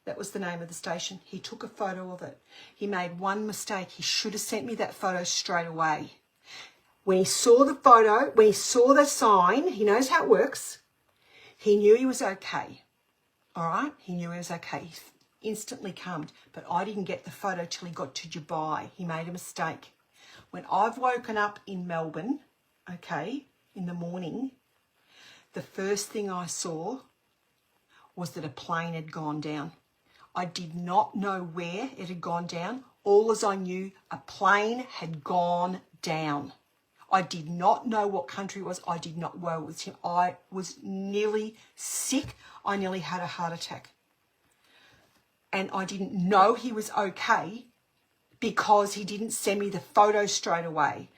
That was the name of the station. He took a photo of it. He made one mistake. He should have sent me that photo straight away. When he saw the photo, when he saw the sign, he knows how it works. He knew he was okay. All right? He knew he was okay. He instantly calmed. But I didn't get the photo till he got to Dubai. He made a mistake. When I've woken up in Melbourne, okay, in the morning, the first thing I saw was that a plane had gone down. I did not know where it had gone down. All as I knew, a plane had gone down. I did not know what country it was. I did not know it was him. I was nearly sick. I nearly had a heart attack. And I didn't know he was okay because he didn't send me the photo straight away.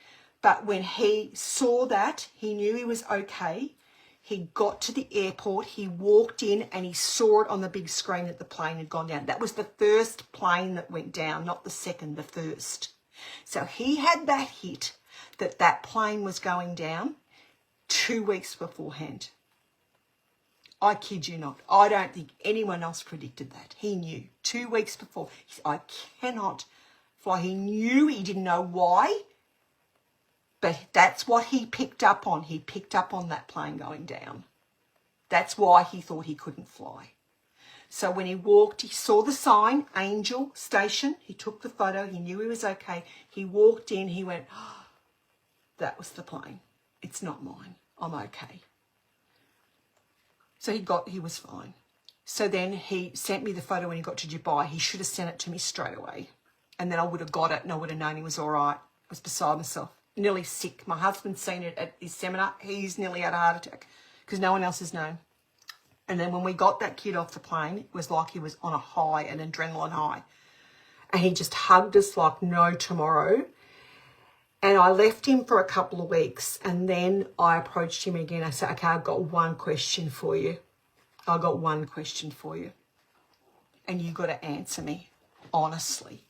But when he saw that, he knew he was okay. He got to the airport, he walked in, and he saw it on the big screen that the plane had gone down. That was the first plane that went down, not the second, the first. So he had that hit that that plane was going down 2 weeks beforehand. I kid you not. I don't think anyone else predicted that. He knew 2 weeks before. He said, I cannot fly. He knew, he didn't know why. But that's what he picked up on. He picked up on that plane going down. That's why he thought he couldn't fly. So when he walked, he saw the sign, Angel Station. He took the photo. He knew he was okay. He walked in. He went, oh, that was the plane. It's not mine. I'm okay. So he was fine. So then he sent me the photo when he got to Dubai. He should have sent it to me straight away. And then I would have got it and I would have known he was all right. I was beside myself. Nearly sick. My husband's seen it at his seminar. He's nearly had a heart attack because no one else has known. And then when we got that kid off the plane, it was like he was on a high, an adrenaline high. And he just hugged us like no tomorrow. And I left him for a couple of weeks. And then I approached him again. I said, okay, I've got one question for you. I've got one question for you. And you've got to answer me honestly.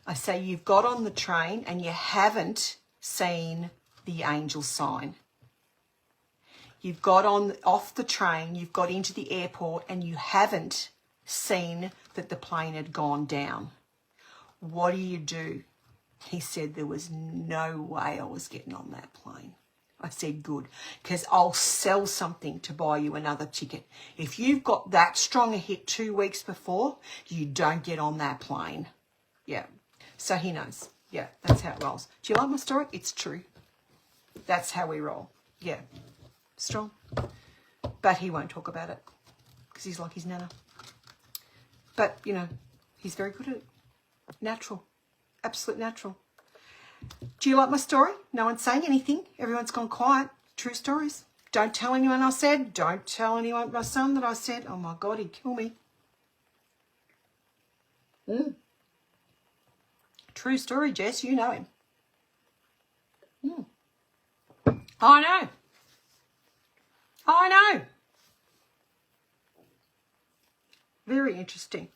I say, you've got on the train and you haven't seen the angel sign. You've got off the train, you've got into the airport and you haven't seen that the plane had gone down. What do? He said there was no way I was getting on that plane. I said, good, because I'll sell something to buy you another ticket. If you've got that strong a hit 2 weeks before, you don't get on that plane. Yeah, so he knows. Yeah, that's how it rolls. Do you like my story? It's true. That's how we roll. Yeah, strong. But he won't talk about it because he's like his nana. But, you know, he's very good at it. Natural. Absolute natural. Do you like my story? No one's saying anything. Everyone's gone quiet. True stories. Don't tell anyone I said. Don't tell anyone, my son, that I said. Oh, my God, he'd kill me. True story, Jess. You know him. I know. I know. Very interesting.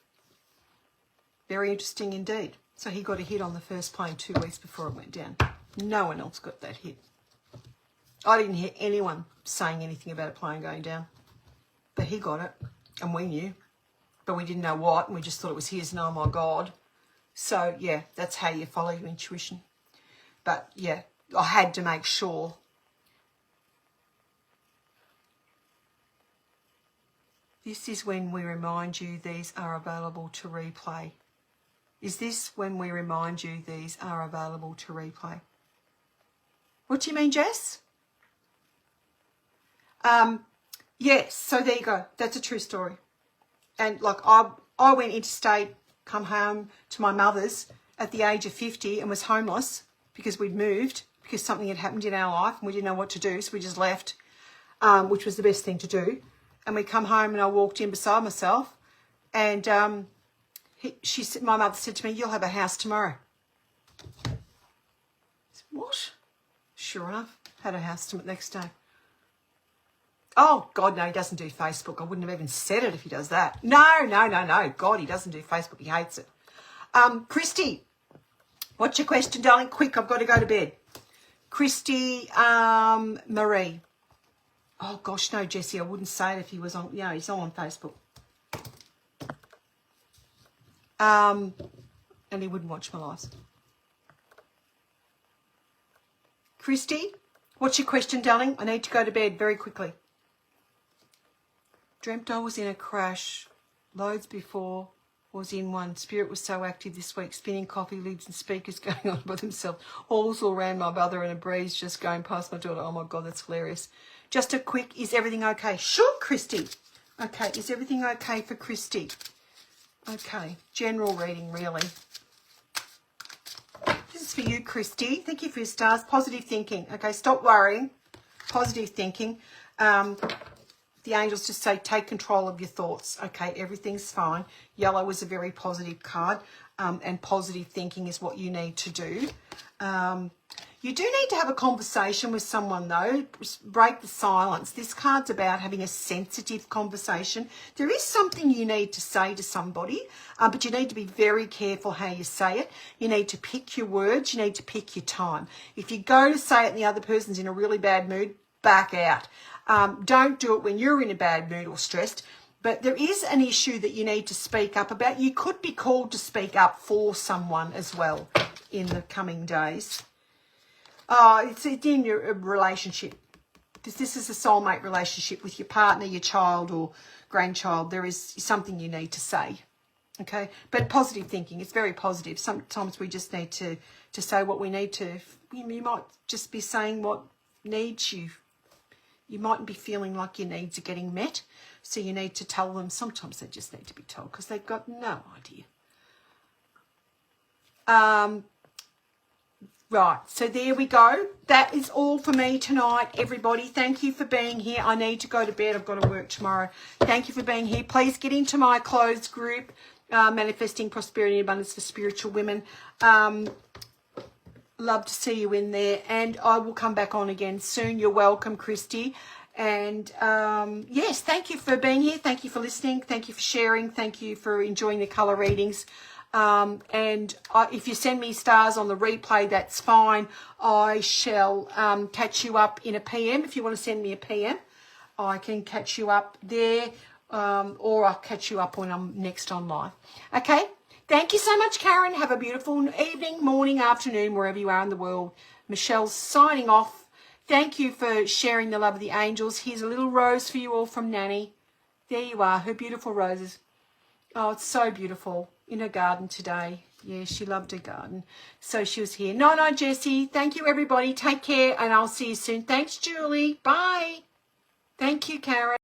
Very interesting indeed. So he got a hit on the first plane 2 weeks before it went down. No one else got that hit. I didn't hear anyone saying anything about a plane going down. But he got it, and we knew. But we didn't know what, and we just thought it was his, and oh my God. So, yeah, that's how you follow your intuition. But, yeah, I had to make sure. This is when we remind you these are available to replay. Is this when we remind you these are available to replay? What do you mean, Jess? Yes, so there you go. That's a true story. And, like, I went interstate, come home to my mother's at the age of 50 and was homeless because we'd moved, because something had happened in our life and we didn't know what to do, so we just left, which was the best thing to do. And we come home and I walked in beside myself and my mother said to me, you'll have a house tomorrow. I said, what? Sure enough, had a house the next day. Oh, God, no, he doesn't do Facebook. I wouldn't have even said it if he does that. No. God, he doesn't do Facebook. He hates it. Christy, what's your question, darling? Quick, I've got to go to bed. Christy Marie. Oh, gosh, no, Jesse, I wouldn't say it if he was on, yeah, he's on Facebook. And he wouldn't watch my lives. Christy, what's your question, darling? I need to go to bed very quickly. Dreamt I was in a crash. Loads before was in one. Spirit was so active this week, spinning coffee lids and speakers going on by themselves. Halls all around my mother and a breeze just going past my daughter. Oh, my God, that's hilarious. Just a quick, is everything okay? Sure, Christy. Okay, is everything okay for Christy? Okay, general reading, really. This is for you, Christy. Thank you for your stars. Positive thinking. Okay, stop worrying. Positive thinking. The angels just say, take control of your thoughts. Okay, everything's fine. Yellow is a very positive card, and positive thinking is what you need to do. You do need to have a conversation with someone, though. Break the silence. This card's about having a sensitive conversation. There is something you need to say to somebody, but you need to be very careful how you say it. You need to pick your words. You need to pick your time. If you go to say it and the other person's in a really bad mood, back out. Don't do it when you're in a bad mood or stressed. But there is an issue that you need to speak up about. You could be called to speak up for someone as well in the coming days. It's in your relationship. This is a soulmate relationship with your partner, your child or grandchild. There is something you need to say. Okay? But positive thinking, it's very positive. Sometimes we just need to say what we need to. You might just be saying what needs you. You mightn't be feeling like your needs are getting met. So you need to tell them. Sometimes they just need to be told because they've got no idea. Right, so there we go. That is all for me tonight, everybody. Thank you for being here. I need to go to bed. I've got to work tomorrow. Thank you for being here. Please get into my closed group, Manifesting Prosperity and Abundance for Spiritual Women. Love to see you in there. And I will come back on again soon. You're welcome, Christy. And, yes, thank you for being here. Thank you for listening. Thank you for sharing. Thank you for enjoying the colour readings. If you send me stars on the replay, that's fine. I shall catch you up in a PM. If you want to send me a PM, I can catch you up there, or I'll catch you up when I'm next online. Okay? Thank you so much, Karen. Have a beautiful evening, morning, afternoon, wherever you are in the world. Michelle's signing off. Thank you for sharing the love of the angels. Here's a little rose for you all from Nanny. There you are, her beautiful roses. Oh, it's so beautiful. In her garden today. Yeah, she loved her garden. So she was here. No, Jessie. Thank you, everybody. Take care, and I'll see you soon. Thanks, Julie. Bye. Thank you, Karen.